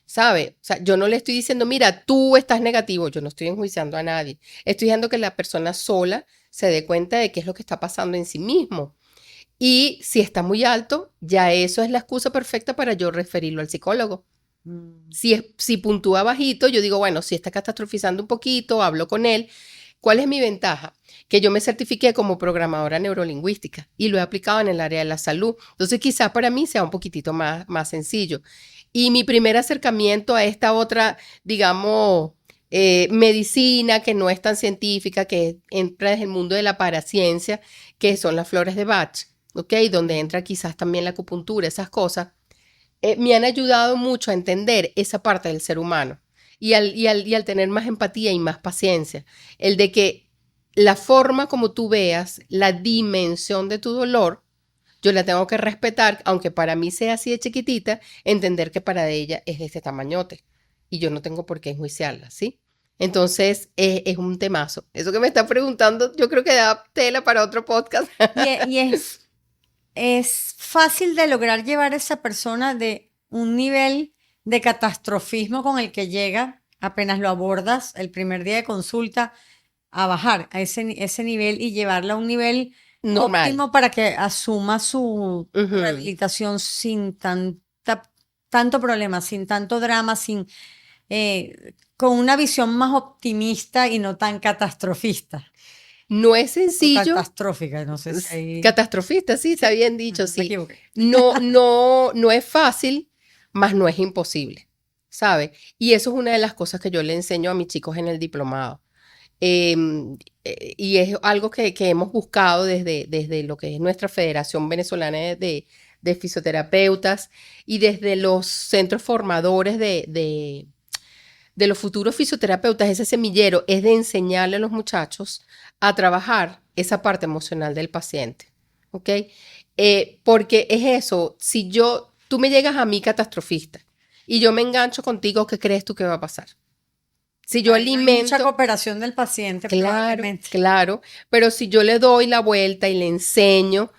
Speaker 2: ¿Sabe? O sea, yo no le estoy diciendo, mira, tú estás negativo, yo no estoy enjuiciando a nadie. Estoy diciendo que la persona sola se dé cuenta de qué es lo que está pasando en sí mismo. Y si está muy alto, ya eso es la excusa perfecta para yo referirlo al psicólogo.
Speaker 1: Mm.
Speaker 2: Si puntúa bajito, yo digo, bueno, si está catastrofizando un poquito, hablo con él. ¿Cuál es mi ventaja? Que yo me certifiqué como programadora neurolingüística y lo he aplicado en el área de la salud. Entonces quizás para mí sea un poquitito más sencillo. Y mi primer acercamiento a esta otra, digamos, medicina que no es tan científica, que entra desde el mundo de la paraciencia, que son las flores de Bach, ¿ok? Donde entra quizás también la acupuntura, esas cosas, me han ayudado mucho a entender esa parte del ser humano y al tener más empatía y más paciencia. El de que la forma como tú veas la dimensión de tu dolor, yo la tengo que respetar, aunque para mí sea así de chiquitita, entender que para ella es de este tamañote y yo no tengo por qué enjuiciarla, ¿sí? Entonces, es un temazo. Eso que me está preguntando, yo creo que da tela para otro podcast.
Speaker 1: Y es fácil de lograr llevar a esa persona de un nivel de catastrofismo con el que llega, apenas lo abordas el primer día de consulta, a bajar a ese nivel y llevarla a un nivel
Speaker 2: Normal.
Speaker 1: óptimo para que asuma su
Speaker 2: Ujú.
Speaker 1: rehabilitación sin tanto problema, sin tanto drama, con una visión más optimista y no tan catastrofista.
Speaker 2: No es
Speaker 1: O
Speaker 2: sencillo.
Speaker 1: catastrófica, no sé si ahí
Speaker 2: Catastrofista, sí, está bien dicho,
Speaker 1: me
Speaker 2: sí.
Speaker 1: equivoqué.
Speaker 2: No es fácil, mas no es imposible, ¿sabe? Y eso es una de las cosas que yo le enseño a mis chicos en el diplomado. Y es algo que hemos buscado desde lo que es nuestra Federación Venezolana de Fisioterapeutas y desde los centros formadores de los futuros fisioterapeutas, ese semillero es de enseñarle a los muchachos a trabajar esa parte emocional del paciente, ¿ok? Porque es eso, si tú me llegas a mí catastrofista y yo me engancho contigo, ¿qué crees tú que va a pasar? Si yo
Speaker 1: Ahí no hay mucha
Speaker 2: alimento,
Speaker 1: cooperación del paciente,
Speaker 2: claro,
Speaker 1: probablemente.
Speaker 2: claro, pero si yo le doy la vuelta y le enseño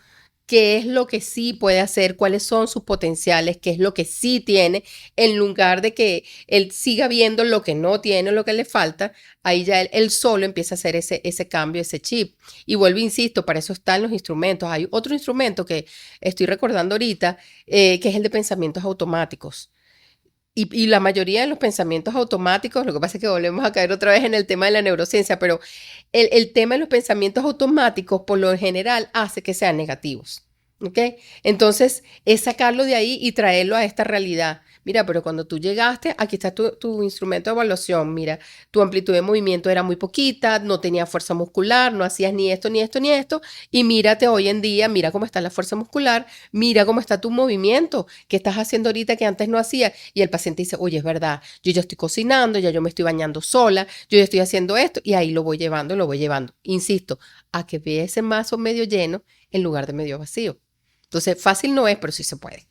Speaker 2: qué es lo que sí puede hacer, cuáles son sus potenciales, qué es lo que sí tiene, en lugar de que él siga viendo lo que no tiene, lo que le falta, ahí ya él solo empieza a hacer ese cambio, ese chip. Y vuelvo, insisto, para eso están los instrumentos. Hay otro instrumento que estoy recordando ahorita, que es el de pensamientos automáticos. Y la mayoría de los pensamientos automáticos, lo que pasa es que volvemos a caer otra vez en el tema de la neurociencia, pero el tema de los pensamientos automáticos por lo general hace que sean negativos. ¿Ok? Entonces, es sacarlo de ahí y traerlo a esta realidad. Mira, pero cuando tú llegaste, aquí está tu instrumento de evaluación. Mira, tu amplitud de movimiento era muy poquita, no tenía fuerza muscular, no hacías ni esto, ni esto, ni esto. Y mírate hoy en día, mira cómo está la fuerza muscular, mira cómo está tu movimiento, que estás haciendo ahorita que antes no hacías. Y el paciente dice, oye, es verdad, yo ya estoy cocinando, ya yo me estoy bañando sola, yo ya estoy haciendo esto, y ahí lo voy llevando, lo voy llevando. Insisto, a que vea ese vaso medio lleno en lugar de medio vacío. Entonces, fácil no es, pero sí se puede.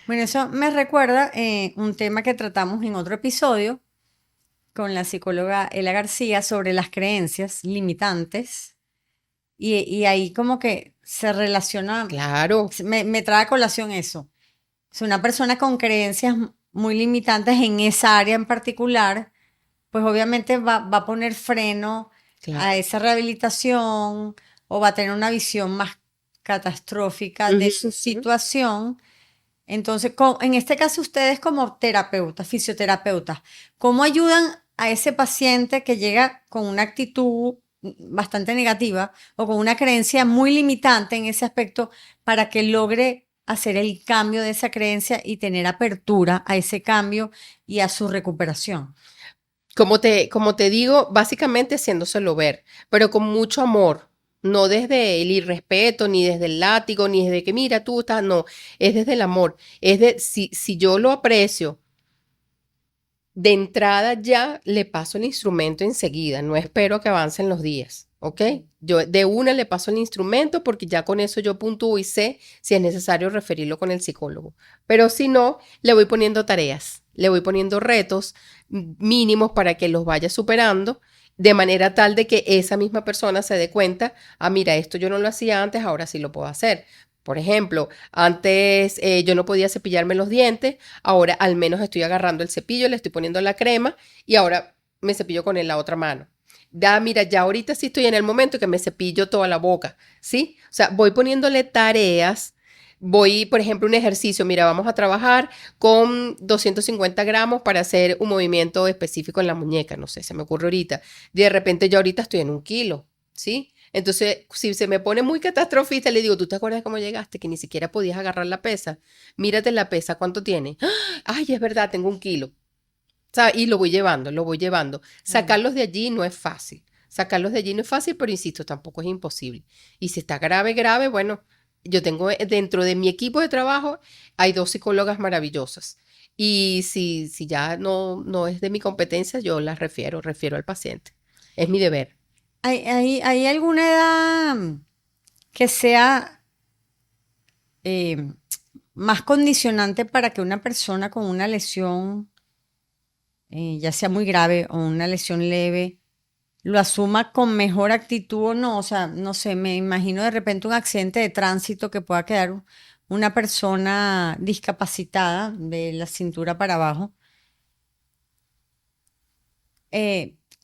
Speaker 1: Bueno, eso me recuerda un tema que tratamos en otro episodio con la psicóloga Ela García sobre las creencias limitantes. Y ahí como que se relaciona,
Speaker 2: Claro,
Speaker 1: me trae a colación eso. Si una persona con creencias muy limitantes en esa área en particular, pues obviamente va a poner freno a
Speaker 2: claro.
Speaker 1: esa rehabilitación o va a tener una visión más catastrófica de su
Speaker 2: Ujú.
Speaker 1: situación. Entonces, en este caso, ustedes como terapeutas, fisioterapeutas, ¿cómo ayudan a ese paciente que llega con una actitud bastante negativa o con una creencia muy limitante en ese aspecto para que logre hacer el cambio de esa creencia y tener apertura a ese cambio y a su recuperación?
Speaker 2: Como te digo, básicamente haciéndoselo ver, pero con mucho amor, no desde el irrespeto, ni desde el látigo, ni desde que mira, tú estás, no, es desde el amor, es de, si yo lo aprecio, de entrada ya le paso el instrumento enseguida, no espero a que avancen los días, ¿ok? Yo de una le paso el instrumento porque ya con eso yo puntúo y sé si es necesario referirlo con el psicólogo. Pero si no, le voy poniendo tareas, le voy poniendo retos mínimos para que los vaya superando de manera tal de que esa misma persona se dé cuenta, ah, mira, esto yo no lo hacía antes, ahora sí lo puedo hacer. Por ejemplo, antes yo no podía cepillarme los dientes, ahora al menos estoy agarrando el cepillo, le estoy poniendo la crema y ahora me cepillo con la otra mano. Ya, mira, ya ahorita sí estoy en el momento que me cepillo toda la boca, ¿sí? O sea, voy poniéndole tareas Voy, por ejemplo, un ejercicio, mira, vamos a trabajar con 250 gramos para hacer un movimiento específico en la muñeca, no sé, se me ocurre ahorita. De repente yo ahorita estoy en 1 kilo, ¿sí? Entonces, si se me pone muy catastrofista, le digo, ¿tú te acuerdas cómo llegaste? Que ni siquiera podías agarrar la pesa. Mírate la pesa, ¿cuánto tiene? ¡Ah! Ay, es verdad, tengo 1 kilo. ¿Sabes? Y lo voy llevando, lo voy llevando.
Speaker 1: Claro.
Speaker 2: Sacarlos de allí no es fácil. Sacarlos de allí no es fácil, pero insisto, tampoco es imposible. Y si está grave, grave, bueno, yo tengo dentro de mi equipo de trabajo, hay 2 psicólogas maravillosas. Y si ya no es de mi competencia, yo las refiero al paciente. Es mi deber.
Speaker 1: ¿Hay alguna edad que sea eh, más condicionante para que una persona con una lesión, ya sea muy grave o una lesión leve, lo asuma con mejor actitud o no? O sea, no sé, me imagino de repente un accidente de tránsito que pueda quedar una persona discapacitada de la cintura para abajo.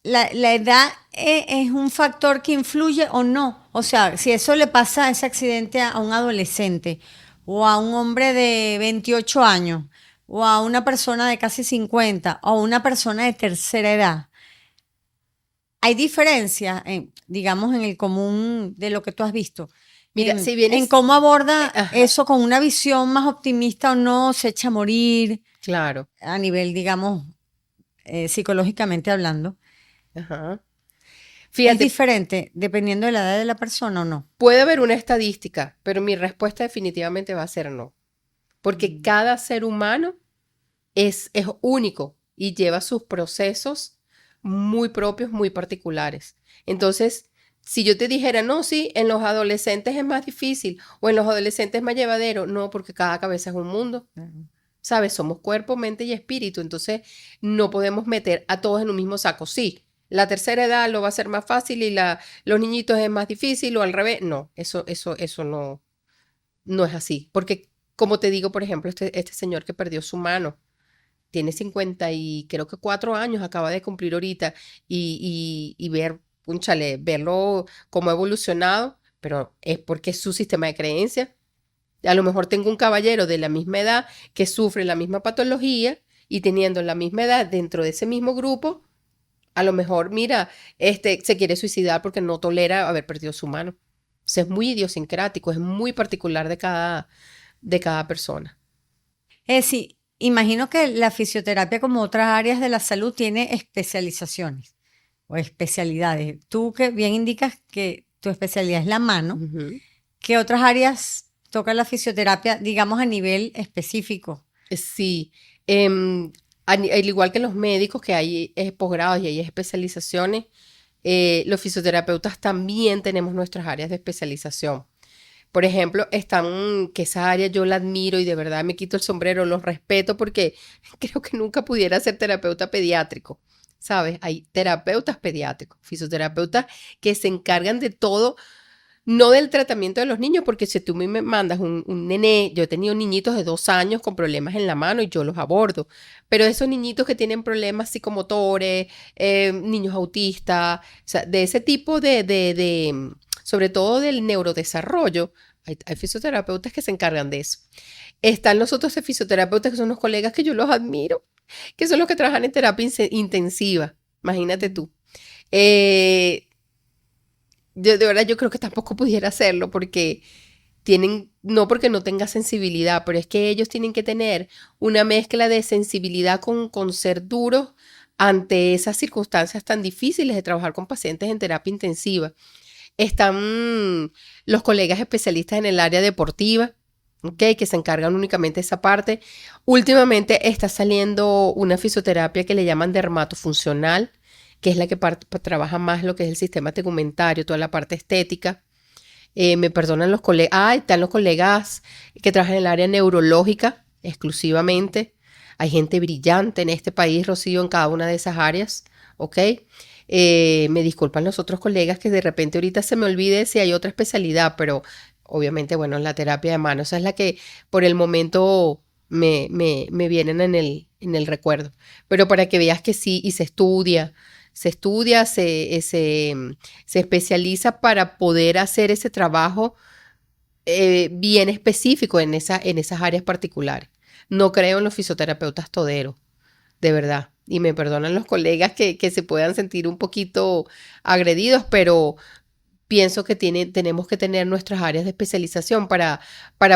Speaker 1: ¿La edad es un factor que influye o no? O sea, si eso le pasa ese accidente a un adolescente o a un hombre de 28 años o a una persona de casi 50 o a una persona de tercera edad, hay diferencia, digamos, en el común de lo que tú has visto,
Speaker 2: Mira, si
Speaker 1: en
Speaker 2: vienes,
Speaker 1: cómo aborda
Speaker 2: ajá,
Speaker 1: eso con una visión más optimista o no, se echa a morir
Speaker 2: claro,
Speaker 1: a nivel, digamos, psicológicamente hablando.
Speaker 2: ajá.
Speaker 1: ¿Es
Speaker 2: Fíjate,
Speaker 1: diferente dependiendo de la edad de la persona o no?
Speaker 2: puede haber una estadística, pero mi respuesta definitivamente va a ser no. Porque
Speaker 1: Mm.
Speaker 2: cada ser humano es único y lleva sus procesos muy propios, muy particulares. Entonces, si yo te dijera, no, sí, en los adolescentes es más difícil o en los adolescentes es más llevadero, no, porque cada cabeza es un mundo.
Speaker 1: Claro.
Speaker 2: ¿Sabes? Somos cuerpo, mente y espíritu, entonces no podemos meter a todos en un mismo saco. Sí, la tercera edad lo va a ser más fácil y los niñitos es más difícil o al revés. No, eso no es así. Porque, como te digo, por ejemplo, este señor que perdió su mano, tiene 50 y creo que 4 años, acaba de cumplir ahorita, y ver, cónchale, verlo cómo ha evolucionado, pero es porque es su sistema de creencias. A lo mejor tengo un caballero de la misma edad que sufre la misma patología y teniendo la misma edad dentro de ese mismo grupo, a lo mejor, mira, se quiere suicidar porque no tolera haber perdido su mano. O sea, es muy idiosincrático, es muy particular de cada persona.
Speaker 1: Sí, imagino que la fisioterapia, como otras áreas de la salud, tiene especializaciones o especialidades. Tú que bien indicas que tu especialidad es la mano,
Speaker 2: Ujú.
Speaker 1: ¿qué otras áreas toca la fisioterapia, digamos, a nivel específico?
Speaker 2: Sí, al igual que los médicos, que hay posgrados y hay especializaciones, los fisioterapeutas también tenemos nuestras áreas de especialización. Por ejemplo, que esa área yo la admiro y de verdad me quito el sombrero, los respeto porque creo que nunca pudiera ser terapeuta pediátrico, ¿sabes? Hay terapeutas pediátricos, fisioterapeutas que se encargan de todo, no del tratamiento de los niños, porque si tú me mandas un nené, yo he tenido niñitos de 2 años con problemas en la mano y yo los abordo, pero esos niñitos que tienen problemas psicomotores, niños autistas, o sea, de ese tipo sobre todo del neurodesarrollo, hay fisioterapeutas que se encargan de eso. Están los otros fisioterapeutas que son los colegas que yo los admiro, que son los que trabajan en terapia intensiva, imagínate tú. Eh, yo, de verdad, yo creo que tampoco pudiera hacerlo porque no porque no tenga sensibilidad, pero es que ellos tienen que tener una mezcla de sensibilidad con ser duros ante esas circunstancias tan difíciles de trabajar con pacientes en terapia intensiva. Están los colegas especialistas en el área deportiva, ¿ok? Que se encargan únicamente de esa parte. Últimamente está saliendo una fisioterapia que le llaman dermatofuncional, que es la que trabaja más lo que es el sistema tegumentario, toda la parte estética. Me perdonan los colegas. Están los colegas que trabajan en el área neurológica exclusivamente. Hay gente brillante en este país, Rocío, en cada una de esas áreas, ¿ok? Me disculpan los otros colegas que de repente ahorita se me olvide si hay otra especialidad, pero obviamente, bueno, la terapia de mano, esa es la que por el momento me vienen en el recuerdo. Pero para que veas que sí, y se estudia, se especializa para poder hacer ese trabajo bien específico en esas áreas particulares. No creo en los fisioterapeutas toderos, de verdad. Y me perdonan los colegas que se puedan sentir un poquito agredidos, pero pienso que tenemos que tener nuestras áreas de especialización para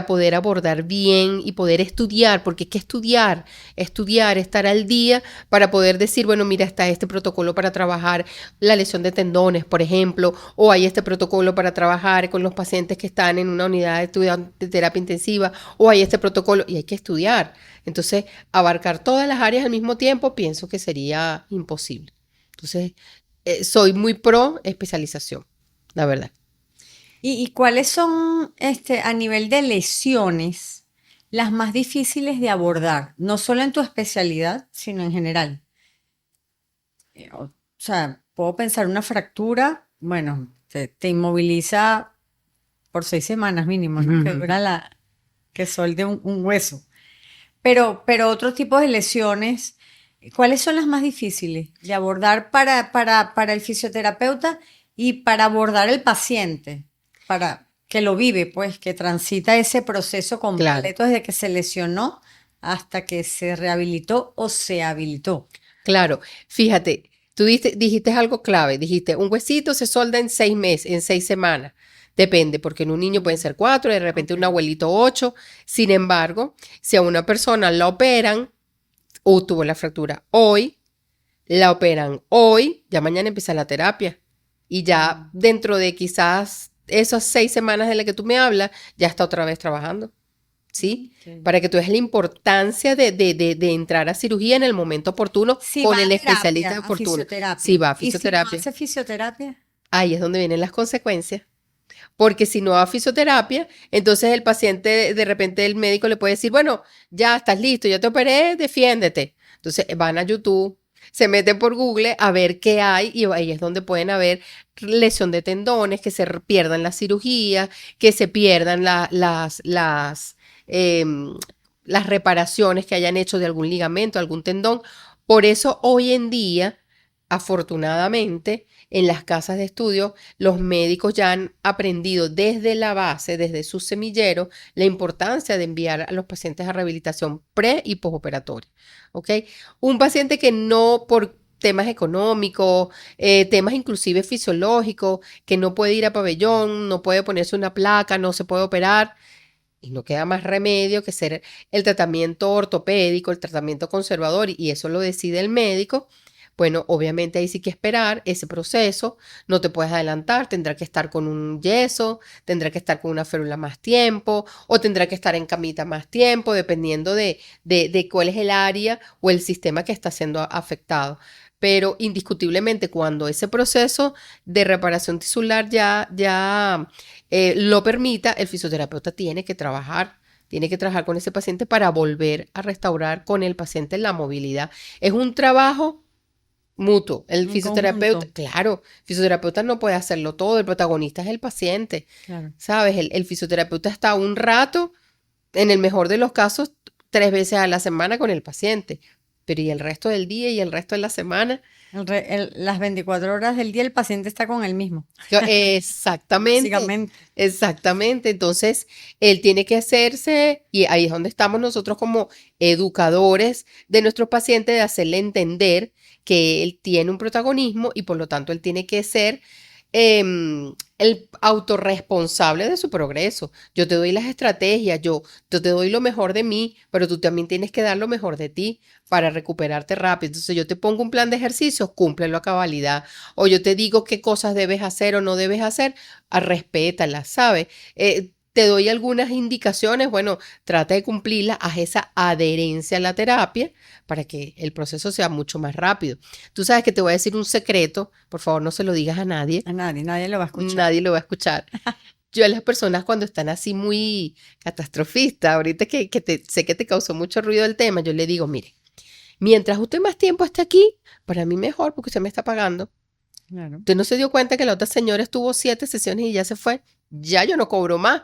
Speaker 2: poder abordar bien y poder estudiar, porque hay que estudiar, estar al día para poder decir, bueno, mira, está este protocolo para trabajar la lesión de tendones, por ejemplo, o hay este protocolo para trabajar con los pacientes que están en una unidad de terapia intensiva, o hay este protocolo, y hay que estudiar. Entonces, abarcar todas las áreas al mismo tiempo, pienso que sería imposible. Entonces, soy muy pro especialización, la verdad.
Speaker 1: ¿Y cuáles son, a nivel de lesiones, las más difíciles de abordar? No solo en tu especialidad, sino en general. O sea, puedo pensar una fractura, bueno, te inmoviliza por 6 semanas mínimo, ¿no? Que dura que solde un hueso. Pero otro tipo de lesiones, ¿cuáles son las más difíciles de abordar para el fisioterapeuta y para abordar el paciente? Para que lo vive, pues, que transita ese proceso
Speaker 2: Claro,
Speaker 1: completo desde que se lesionó hasta que se rehabilitó o se habilitó.
Speaker 2: claro. Fíjate, tú dijiste algo clave. Dijiste, un huesito se solda en 6 meses, en 6 semanas. Depende, porque en un niño pueden ser 4, de repente
Speaker 1: Ok.
Speaker 2: un abuelito 8. Sin embargo, si a una persona la operan o tuvo la fractura hoy, la operan hoy, ya mañana empieza la terapia. Y ya
Speaker 1: Mm,
Speaker 2: dentro de quizás esas 6 semanas de las que tú me hablas, ya está otra vez trabajando. ¿Sí?
Speaker 1: ok.
Speaker 2: Para que tú veas la importancia de entrar a cirugía en el momento oportuno
Speaker 1: Si va
Speaker 2: con
Speaker 1: a
Speaker 2: el
Speaker 1: terapia,
Speaker 2: especialista
Speaker 1: a
Speaker 2: oportuno. Si
Speaker 1: fisioterapia,
Speaker 2: va a
Speaker 1: y si no
Speaker 2: fisioterapia,
Speaker 1: hace fisioterapia,
Speaker 2: ahí es donde vienen las consecuencias. Porque si no va a fisioterapia, entonces el paciente, de repente el médico le puede decir, bueno, ya estás listo, ya te operé, defiéndete. Entonces van a YouTube, se meten por Google a ver qué hay y ahí es donde pueden haber lesión de tendones, que se pierdan las cirugías, que se pierdan em, las reparaciones que hayan hecho de algún ligamento, algún tendón. Por eso hoy en día, afortunadamente, en las casas de estudio, los médicos ya han aprendido desde la base, desde su semillero, la importancia de enviar a los pacientes a rehabilitación pre y postoperatoria. ¿Ok? Un paciente que no por temas económicos, temas inclusive fisiológicos, que no puede ir a pabellón, no puede ponerse una placa, no se puede operar, y no queda más remedio que hacer el tratamiento ortopédico, el tratamiento conservador, y eso lo decide el médico. Bueno, obviamente ahí sí que esperar ese proceso, no te puedes adelantar, tendrá que estar con un yeso, tendrá que estar con una férula más tiempo, o tendrá que estar en camita más tiempo, dependiendo de cuál es el área o el sistema que está siendo afectado. Pero indiscutiblemente cuando ese proceso de reparación tisular ya lo permita, el fisioterapeuta tiene que trabajar con ese paciente para volver a restaurar con el paciente la movilidad. Es un trabajo mutuo. El
Speaker 1: en
Speaker 2: fisioterapeuta,
Speaker 1: conjunto.
Speaker 2: claro, el fisioterapeuta no puede hacerlo todo, el protagonista es el paciente,
Speaker 1: Claro.
Speaker 2: ¿sabes? El fisioterapeuta está un rato, en el mejor de los casos, 3 veces a la semana con el paciente, pero ¿y el resto del día y el resto de la semana?
Speaker 1: Las 24 horas del día el paciente está con él mismo,
Speaker 2: Exactamente,
Speaker 1: básicamente.
Speaker 2: exactamente. Entonces, él tiene que hacerse, y ahí es donde estamos nosotros como educadores de nuestros pacientes, de hacerle entender que él tiene un protagonismo y por lo tanto él tiene que ser el autorresponsable de su progreso. Yo te doy las estrategias, yo te doy lo mejor de mí, pero tú también tienes que dar lo mejor de ti para recuperarte rápido. Entonces yo te pongo un plan de ejercicios, cúmplelo a cabalidad. O yo te digo qué cosas debes hacer o no debes hacer, respétalas, ¿sabes? Te doy algunas indicaciones, bueno, trata de cumplirlas, haz esa adherencia a la terapia para que el proceso sea mucho más rápido. Tú sabes que te voy a decir un secreto, por favor no se lo digas a nadie,
Speaker 1: A nadie, nadie lo va a escuchar.
Speaker 2: nadie lo va a escuchar. Yo a las personas cuando están así muy catastrofistas, ahorita sé que te causó mucho ruido el tema, yo le digo, mire, mientras usted más tiempo esté aquí, para mí mejor porque usted me está pagando.
Speaker 1: Claro.
Speaker 2: Usted no se dio cuenta que la otra señora estuvo 7 sesiones y ya se fue. Ya yo no cobro más.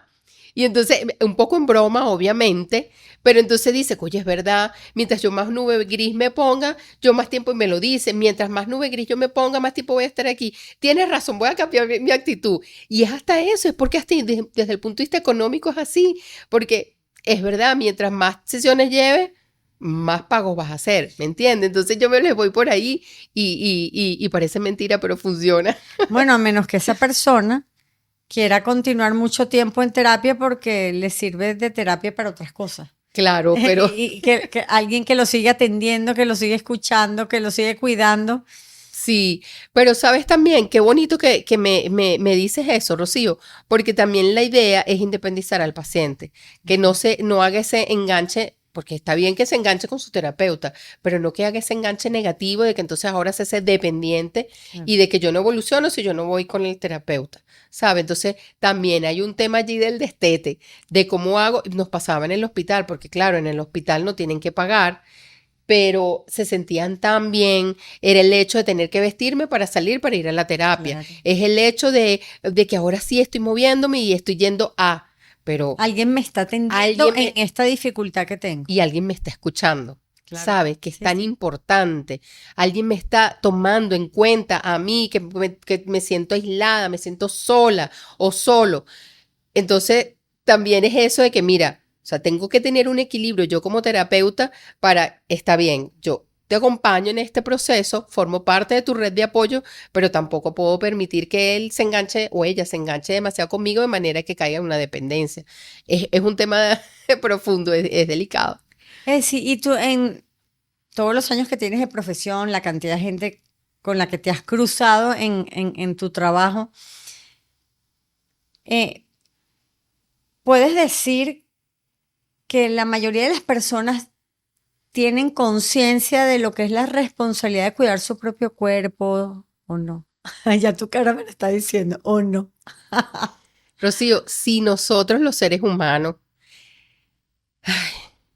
Speaker 2: Y entonces, un poco en broma, obviamente, pero entonces dice, oye, es verdad, mientras yo más nube gris me ponga, yo más tiempo, y me lo dice, mientras más nube gris yo me ponga, más tiempo voy a estar aquí. Tienes razón, voy a cambiar mi actitud. Y es hasta eso, es porque hasta desde el punto de vista económico es así, porque es verdad, mientras más sesiones lleves, más pagos vas a hacer, ¿me entiendes? Entonces yo me les voy por ahí y parece mentira, pero funciona.
Speaker 1: Bueno, a menos que esa persona quiera continuar mucho tiempo en terapia porque le sirve de terapia para otras cosas.
Speaker 2: Claro, pero
Speaker 1: Y que alguien que lo sigue atendiendo, que lo sigue escuchando, que lo sigue cuidando.
Speaker 2: sí, pero sabes también, qué bonito que me dices eso, Rocío, porque también la idea es independizar al paciente, que no haga ese enganche, porque está bien que se enganche con su terapeuta, pero no que haga ese enganche negativo de que entonces ahora se hace dependiente y de que yo no evoluciono si yo no voy con el terapeuta, ¿sabe? Entonces también hay un tema allí del destete, de cómo hago, nos pasaba en el hospital, porque claro, en el hospital no tienen que pagar, pero se sentían tan bien, era el hecho de tener que vestirme para salir, para ir a la terapia,
Speaker 1: Claro.
Speaker 2: es el hecho de que ahora sí estoy moviéndome y estoy yendo a, pero
Speaker 1: Alguien me está atendiendo
Speaker 2: alguien
Speaker 1: en
Speaker 2: me,
Speaker 1: esta dificultad que tengo.
Speaker 2: y alguien me está escuchando,
Speaker 1: Claro.
Speaker 2: ¿sabes? Que es
Speaker 1: Sí,
Speaker 2: tan
Speaker 1: sí.
Speaker 2: importante, alguien me está tomando en cuenta a mí, que me siento aislada, me siento sola o solo. Entonces, también es eso de que, mira, o sea, tengo que tener un equilibrio yo como terapeuta para, está bien, yo te acompaño en este proceso, formo parte de tu red de apoyo, pero tampoco puedo permitir que él se enganche o ella se enganche demasiado conmigo de manera que caiga en una dependencia. Es un tema profundo, es delicado.
Speaker 1: Sí, y tú en todos los años que tienes de profesión, la cantidad de gente con la que te has cruzado en tu trabajo, eh, ¿puedes decir que la mayoría de las personas tienen conciencia de lo que es la responsabilidad de cuidar su propio cuerpo o no? Ya tu cara me lo está diciendo, o no.
Speaker 2: Rocío, si nosotros los seres humanos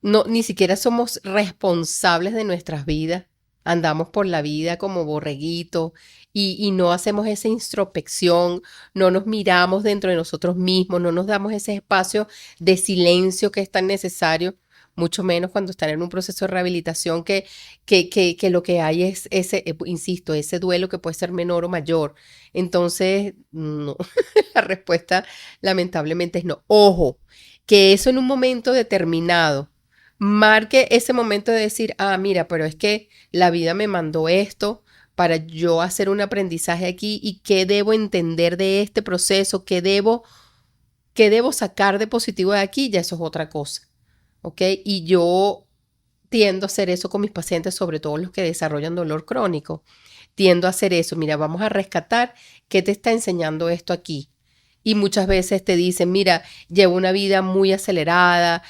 Speaker 2: no, ni siquiera somos responsables de nuestras vidas. Andamos por la vida como borreguitos y no hacemos esa introspección, no nos miramos dentro de nosotros mismos, no nos damos ese espacio de silencio que es tan necesario, mucho menos cuando están en un proceso de rehabilitación que lo que hay es ese, insisto, ese duelo que puede ser menor o mayor. Entonces, no, la respuesta lamentablemente es no. Ojo, que eso en un momento determinado marque ese momento de decir, ah, mira, pero es que la vida me mandó esto para yo hacer un aprendizaje aquí y qué debo entender de este proceso, qué debo sacar de positivo de aquí, ya eso es otra cosa, ¿ok? Y yo tiendo a hacer eso con mis pacientes, sobre todo los que desarrollan dolor crónico. Tiendo a hacer eso, mira, vamos a rescatar qué te está enseñando esto aquí. Y muchas veces te dicen, mira, llevo una vida muy acelerada,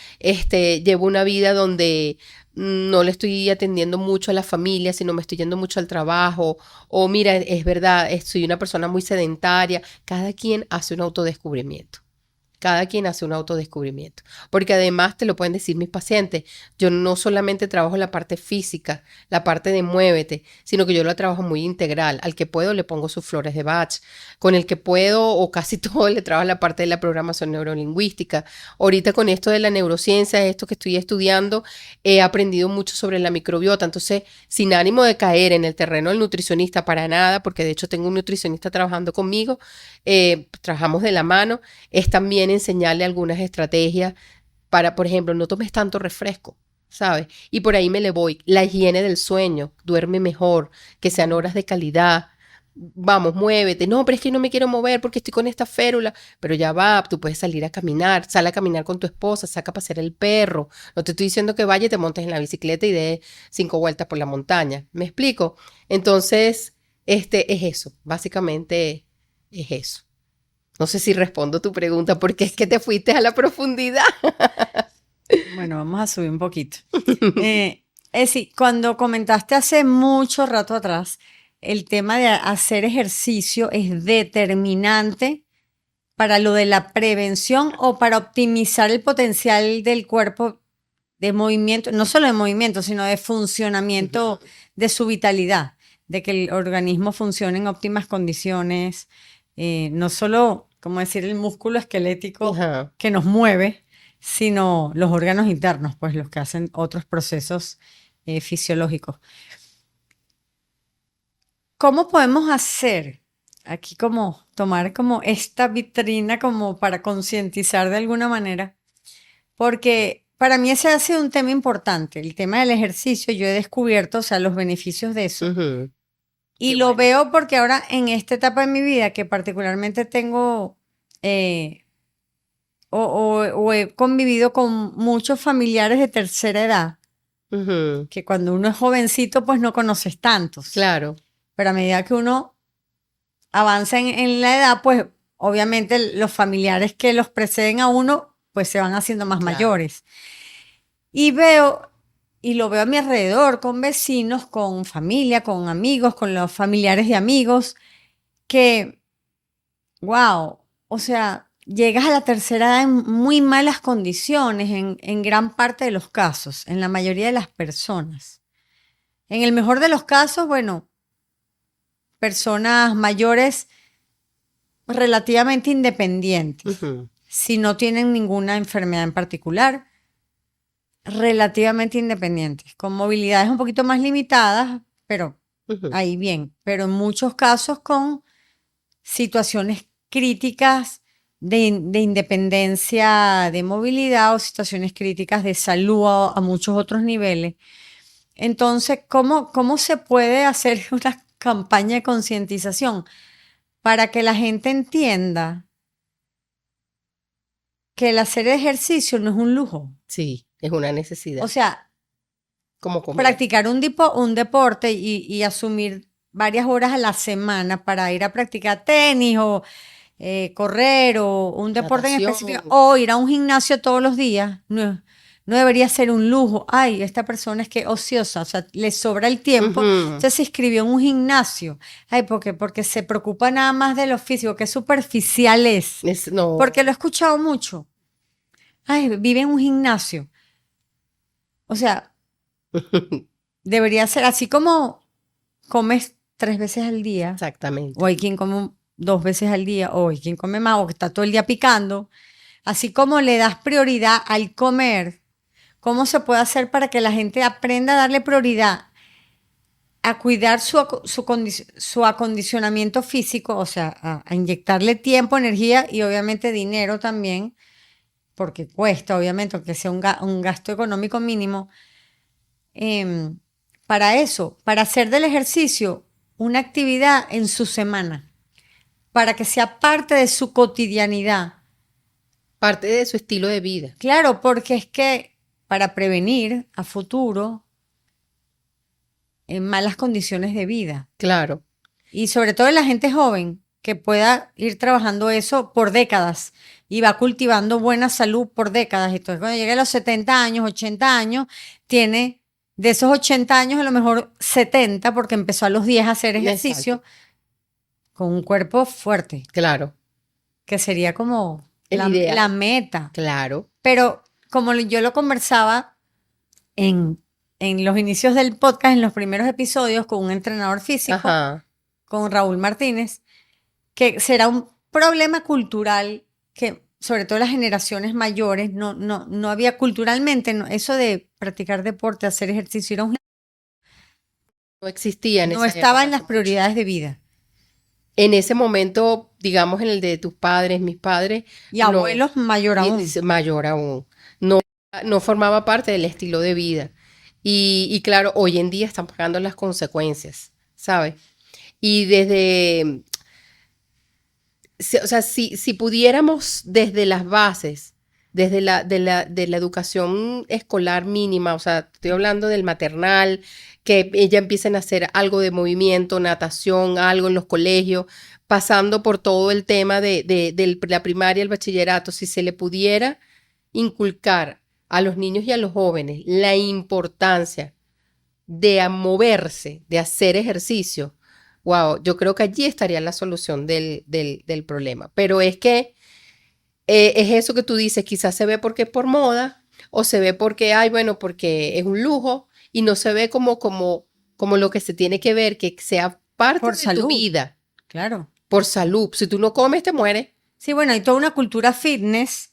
Speaker 2: llevo una vida donde no le estoy atendiendo mucho a la familia, sino me estoy yendo mucho al trabajo, o mira, es verdad, soy una persona muy sedentaria. Cada quien hace un autodescubrimiento. Cada quien hace un autodescubrimiento. Porque además te lo pueden decir mis pacientes, yo no solamente trabajo la parte física, la parte de muévete, sino que yo la trabajo muy integral. Al que puedo le pongo sus flores de Bach. Con el que puedo o casi todo le trabajo la parte de la programación neurolingüística. Ahorita con esto de la neurociencia, esto que estoy estudiando, he aprendido mucho sobre la microbiota. Entonces, sin ánimo de caer en el terreno del nutricionista para nada, porque de hecho tengo un nutricionista trabajando conmigo, trabajamos de la mano, es también enseñarle algunas estrategias para, por ejemplo, no tomes tanto refresco, ¿sabes? Y por ahí me le voy. La higiene del sueño, duerme mejor, que sean horas de calidad. Vamos, muévete. No, pero es que no me quiero mover porque estoy con esta férula. Pero ya va, tú puedes salir a caminar, sal a caminar con tu esposa, saca a pasear el perro. No te estoy diciendo que vaya y te montes en la bicicleta y des 5 vueltas por la montaña. ¿Me explico? Entonces, es eso. Básicamente es eso. No sé si respondo tu pregunta porque es que te fuiste a la profundidad.
Speaker 1: Bueno, vamos a subir un poquito. Sí, cuando comentaste hace mucho rato atrás, el tema de hacer ejercicio es determinante para lo de la prevención o para optimizar el potencial del cuerpo de movimiento, no solo de movimiento, sino de funcionamiento de su vitalidad, de que el organismo funcione en óptimas condiciones, no solo como decir, el músculo esquelético
Speaker 2: Ajá.
Speaker 1: que nos mueve, sino los órganos internos, pues los que hacen otros procesos fisiológicos. ¿Cómo podemos hacer aquí como tomar como esta vitrina como para concientizar de alguna manera? Porque para mí ese ha sido un tema importante, el tema del ejercicio. Yo he descubierto, o sea, los beneficios de eso.
Speaker 2: Ujú.
Speaker 1: Y
Speaker 2: Qué
Speaker 1: lo
Speaker 2: bueno.
Speaker 1: veo porque ahora en esta etapa de mi vida que particularmente tengo eh, o he convivido con muchos familiares de tercera edad,
Speaker 2: Ujú.
Speaker 1: que cuando uno es jovencito pues no conoces tantos,
Speaker 2: Claro,
Speaker 1: pero a medida que uno avanza en la edad, pues obviamente los familiares que los preceden a uno pues se van haciendo más
Speaker 2: claro.
Speaker 1: mayores. Y veo, y lo veo a mi alrededor, con vecinos, con familia, con amigos, con los familiares de amigos, que, wow, o sea, llegas a la tercera edad en muy malas condiciones, en gran parte de los casos, en la mayoría de las personas. En el mejor de los casos, bueno, personas mayores relativamente independientes,
Speaker 2: Ujú.
Speaker 1: si no tienen ninguna enfermedad en particular, relativamente independientes, con movilidades un poquito más limitadas, pero
Speaker 2: Ujú.
Speaker 1: ahí bien, pero en muchos casos con situaciones críticas de independencia de movilidad o situaciones críticas de salud a muchos otros niveles. Entonces, ¿cómo se puede hacer una campaña de concientización para que la gente entienda que el hacer ejercicio no es un lujo?
Speaker 2: Sí, es una
Speaker 1: O
Speaker 2: necesidad,
Speaker 1: sea,
Speaker 2: como comer.
Speaker 1: practicar un deporte y asumir varias horas a la semana para ir a practicar tenis o correr o un deporte en específico
Speaker 2: Natación.
Speaker 1: o ir a un gimnasio todos los días, no, no debería ser un lujo. Ay, esta persona es que ociosa, o sea, le sobra el tiempo,
Speaker 2: Ujú.
Speaker 1: entonces se inscribió en un gimnasio. Ay, porque se preocupa nada más de lo físico, que superficial es,
Speaker 2: No.
Speaker 1: porque lo he escuchado mucho. Ay, vive en un gimnasio. O sea, debería ser así como comes 3 veces al día, o
Speaker 2: Exactamente.
Speaker 1: hay quien come 2 veces al día, o hay quien come más, o que está todo el día picando. Así como le das prioridad al comer, ¿cómo se puede hacer para que la gente aprenda a darle prioridad a cuidar su acondicionamiento físico, o sea, a inyectarle tiempo, energía y obviamente dinero también, porque cuesta, obviamente, aunque sea un gasto económico mínimo, em, para eso, para hacer del ejercicio una actividad en su semana, para que sea parte de su cotidianidad?
Speaker 2: Parte de su estilo de vida.
Speaker 1: Claro, porque es que para prevenir a futuro en malas condiciones de vida
Speaker 2: Claro.
Speaker 1: y sobre todo en la gente joven que pueda ir trabajando eso por décadas y va cultivando buena salud por décadas. Entonces, cuando llegue a los 70 años, 80 años, tiene de esos 80 años a lo mejor 70 porque empezó a los 10 a hacer
Speaker 2: Exacto.
Speaker 1: ejercicio con un cuerpo fuerte,
Speaker 2: Claro.
Speaker 1: que sería como
Speaker 2: El
Speaker 1: la
Speaker 2: ideal.
Speaker 1: meta.
Speaker 2: Claro.
Speaker 1: Pero como yo lo conversaba en, en los inicios del podcast, en los primeros episodios, con un entrenador físico,
Speaker 2: Ajá.
Speaker 1: con Raúl Martínez, que será un problema cultural que, sobre todo las generaciones mayores, no había culturalmente, eso de practicar deporte, hacer ejercicio,
Speaker 2: No existía en
Speaker 1: no
Speaker 2: esa
Speaker 1: estaba
Speaker 2: época
Speaker 1: en las
Speaker 2: hace mucho.
Speaker 1: prioridades de vida.
Speaker 2: En ese momento, digamos, en el de tus padres, mis padres,
Speaker 1: Y
Speaker 2: no.
Speaker 1: abuelos mayor
Speaker 2: Y
Speaker 1: aún.
Speaker 2: dice, mayor aún. No, no formaba parte del estilo de vida. Y claro, hoy en día están pagando las consecuencias, ¿sabes? Y desde, o sea, si pudiéramos desde las bases, desde de la educación escolar mínima, o sea, estoy hablando del maternal, que ella empiecen a hacer algo de movimiento, natación, algo en los colegios, pasando por todo el tema de la primaria, el bachillerato, si se le pudiera inculcar a los niños y a los jóvenes la importancia de moverse, de hacer ejercicio, wow, yo creo que allí estaría la solución del problema. Pero es que es eso que tú dices, quizás se ve porque es por moda o se ve porque, ay, bueno, porque es un lujo y no se ve como lo que se tiene que ver, que sea parte
Speaker 1: Por
Speaker 2: de tu
Speaker 1: salud,
Speaker 2: vida,
Speaker 1: claro.
Speaker 2: por salud. Si tú no comes, te mueres.
Speaker 1: Sí, bueno, hay toda una cultura fitness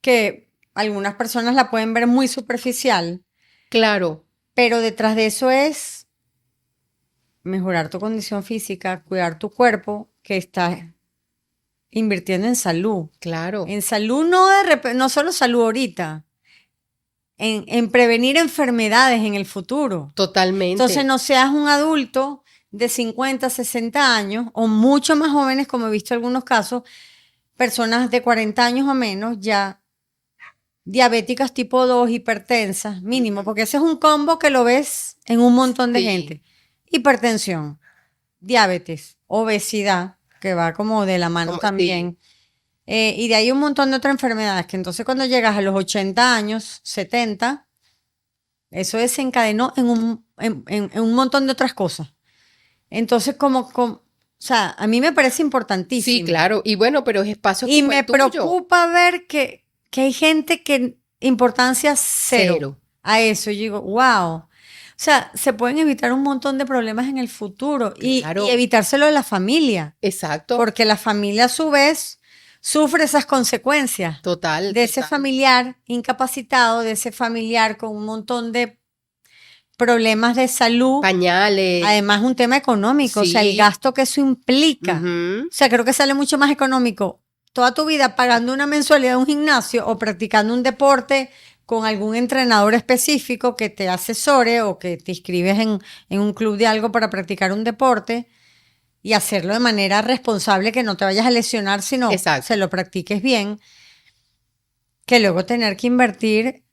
Speaker 1: que algunas personas la pueden ver muy superficial,
Speaker 2: Claro,
Speaker 1: pero detrás de eso es mejorar tu condición física, cuidar tu cuerpo, que estás invirtiendo en salud.
Speaker 2: claro,
Speaker 1: En salud no solo salud ahorita, en prevenir enfermedades en el futuro. Entonces
Speaker 2: totalmente.
Speaker 1: no seas un adulto de 50, 60 años o mucho más jóvenes, como he visto en algunos casos, personas de 40 años o menos ya diabéticas tipo 2, hipertensas, mínimo, porque ese es un combo que lo ves en un montón de
Speaker 2: Sí,
Speaker 1: gente. Hipertensión, diabetes, obesidad, que va como de la mano
Speaker 2: como, sí,
Speaker 1: también. Y de ahí un montón de otras enfermedades que entonces cuando llegas a los 80 años, 70, eso desencadenó en un montón de otras cosas. Entonces, o sea, a mí me parece
Speaker 2: sí,
Speaker 1: importantísimo.
Speaker 2: claro. Y bueno, pero es espacios
Speaker 1: Y
Speaker 2: como
Speaker 1: me
Speaker 2: el tuyo,
Speaker 1: preocupa ver que hay gente que importancia cero
Speaker 2: cero.
Speaker 1: a eso. Yo digo, wow. O sea, se pueden evitar un montón de problemas en el futuro y
Speaker 2: Claro,
Speaker 1: evitárselo a la familia,
Speaker 2: exacto,
Speaker 1: porque la familia a su vez sufre esas consecuencias
Speaker 2: total,
Speaker 1: de ese familiar incapacitado, de ese familiar con un montón de problemas de salud.
Speaker 2: pañales,
Speaker 1: Además, un tema económico, o sea, el
Speaker 2: sí,
Speaker 1: gasto que eso implica.
Speaker 2: ujú,
Speaker 1: O sea, creo que sale mucho más económico toda tu vida pagando una mensualidad de un gimnasio o practicando un deporte con algún entrenador específico que te asesore o que te inscribes en un club de algo para practicar un deporte y hacerlo de manera responsable, que no te vayas a lesionar, sino se
Speaker 2: exacto,
Speaker 1: lo practiques bien, que luego tener que invertir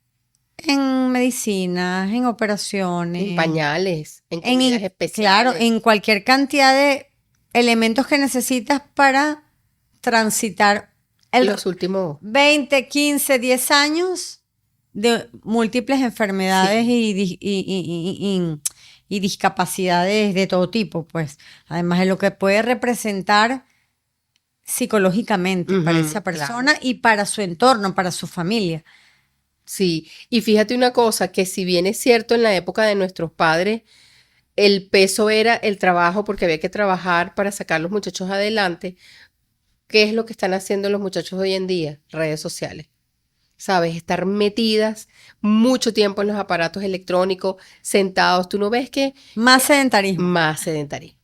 Speaker 1: en medicinas, en
Speaker 2: en
Speaker 1: operaciones,
Speaker 2: pañales, en
Speaker 1: en,
Speaker 2: comidas
Speaker 1: claro,
Speaker 2: especiales.
Speaker 1: en cualquier cantidad de elementos que necesitas para transitar el
Speaker 2: Los últimos,
Speaker 1: 20, 15, 10 años de múltiples enfermedades
Speaker 2: sí,
Speaker 1: y discapacidades de todo tipo, pues, además de lo que puede representar psicológicamente para esa
Speaker 2: ujú, claro.
Speaker 1: persona y para su entorno, para su familia.
Speaker 2: Sí, y fíjate una cosa, que si bien es cierto en la época de nuestros padres, el peso era el trabajo porque había que trabajar para sacar a los muchachos adelante, ¿qué es lo que están haciendo los muchachos hoy en día? Redes sociales. ¿Sabes? Estar metidas mucho tiempo en los aparatos electrónicos, sentados. Tú no ves que
Speaker 1: Más sedentarismo.
Speaker 2: más sedentarismo.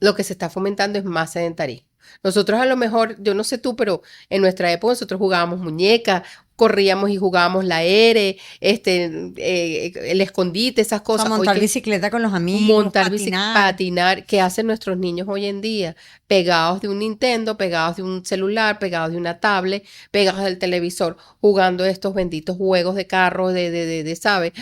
Speaker 2: Lo que se está fomentando es más sedentarismo. Nosotros a lo mejor, yo no sé tú, pero en nuestra época nosotros jugábamos muñecas, corríamos y jugábamos la ere, el escondite, esas
Speaker 1: O sea,
Speaker 2: cosas. Hoy
Speaker 1: montar
Speaker 2: que
Speaker 1: bicicleta con los amigos,
Speaker 2: montar
Speaker 1: patinar.
Speaker 2: patinar, ¿qué hacen nuestros niños hoy en día? Pegados de un Nintendo, pegados de un celular, pegados de una tablet, pegados del televisor, jugando estos benditos juegos de carros, ¿sabes?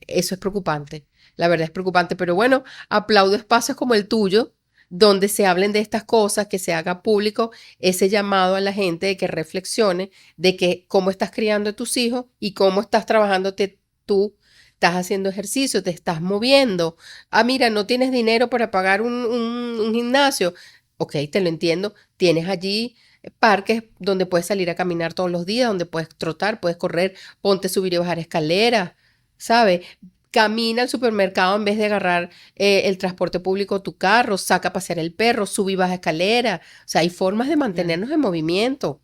Speaker 2: Eso es preocupante. La verdad es preocupante, pero bueno, aplaudo espacios como el tuyo, donde se hablen de estas cosas, que se haga público ese llamado a la gente de que reflexione de que cómo estás criando a tus hijos y cómo estás trabajándote tú. Estás haciendo ejercicio, te estás moviendo. Ah, mira, no tienes dinero para pagar un gimnasio. Ok, te lo entiendo. Tienes allí parques donde puedes salir a caminar todos los días, donde puedes trotar, puedes correr, ponte a subir y bajar escaleras, ¿sabes? Camina al supermercado en vez de agarrar el transporte público, tu carro, saca a pasear el perro, sube y baja escalera. O sea, hay formas de
Speaker 1: Claro.
Speaker 2: mantenernos en movimiento.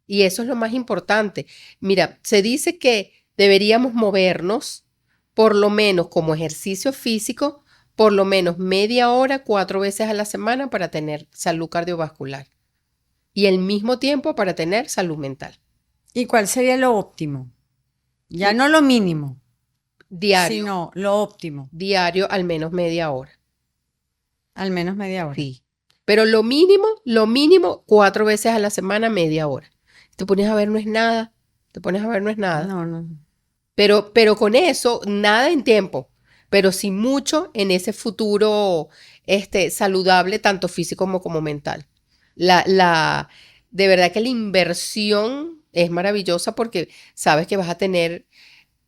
Speaker 2: Y eso es lo más importante. Mira, se dice que deberíamos movernos por lo menos como ejercicio físico, por lo menos media hora, 4 veces a la semana para tener salud cardiovascular. Y al mismo tiempo para tener salud mental.
Speaker 1: ¿Y cuál sería lo óptimo? Ya
Speaker 2: Mm,
Speaker 1: no lo mínimo,
Speaker 2: Diario,
Speaker 1: sino lo óptimo,
Speaker 2: diario al menos media hora.
Speaker 1: al menos media hora.
Speaker 2: Sí. Pero lo mínimo, 4 veces a la semana, media hora. Te pones a ver, no es nada. Te pones a ver, no es nada.
Speaker 1: No, no.
Speaker 2: Pero con eso, nada en tiempo, pero sí mucho en ese futuro saludable, tanto físico como mental. La, la, de verdad que la inversión es maravillosa porque sabes que vas a tener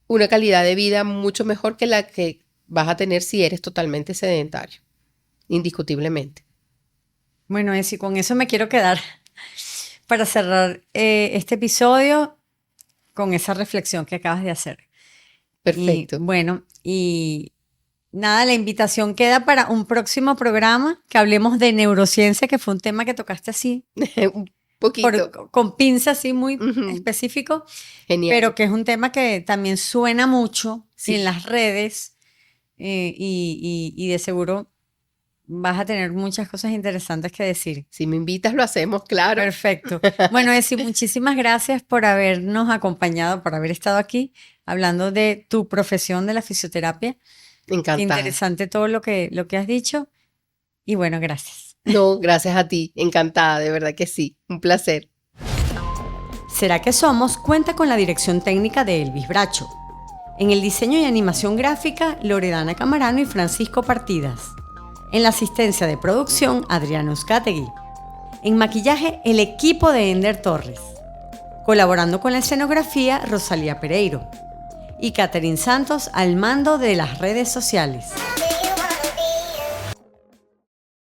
Speaker 2: una calidad de vida mucho mejor que la que vas a tener si eres totalmente sedentario, indiscutiblemente.
Speaker 1: Bueno, y con eso me quiero quedar para cerrar este episodio con esa reflexión que acabas de hacer. Y
Speaker 2: Perfecto.
Speaker 1: bueno, y nada, la invitación queda para un próximo programa que hablemos de neurociencia, que fue un tema que tocaste así
Speaker 2: poquito.
Speaker 1: con pinza así muy
Speaker 2: Ujú.
Speaker 1: específico,
Speaker 2: Genial.
Speaker 1: pero que es un tema que también suena mucho
Speaker 2: Sí.
Speaker 1: en las redes y de seguro vas a tener muchas cosas interesantes que decir.
Speaker 2: Si me invitas, lo hacemos, claro.
Speaker 1: Perfecto. Bueno, Esi, muchísimas gracias por habernos acompañado, por haber estado aquí hablando de tu profesión de la fisioterapia. Qué
Speaker 2: Encantada.
Speaker 1: interesante todo lo que has dicho. Y bueno, gracias.
Speaker 2: No, gracias a ti. Encantada, de verdad que sí. Un placer.
Speaker 1: ¿Será que somos? Cuenta con la dirección técnica de Elvis Bracho. En el diseño y animación gráfica, Loredana Camarano y Francisco Partidas. En la asistencia de producción, Adriano Uzcategui. En maquillaje, el equipo de Ender Torres. Colaborando con la escenografía, Rosalía Pereiro. Y Catherine Santos al mando de las redes sociales.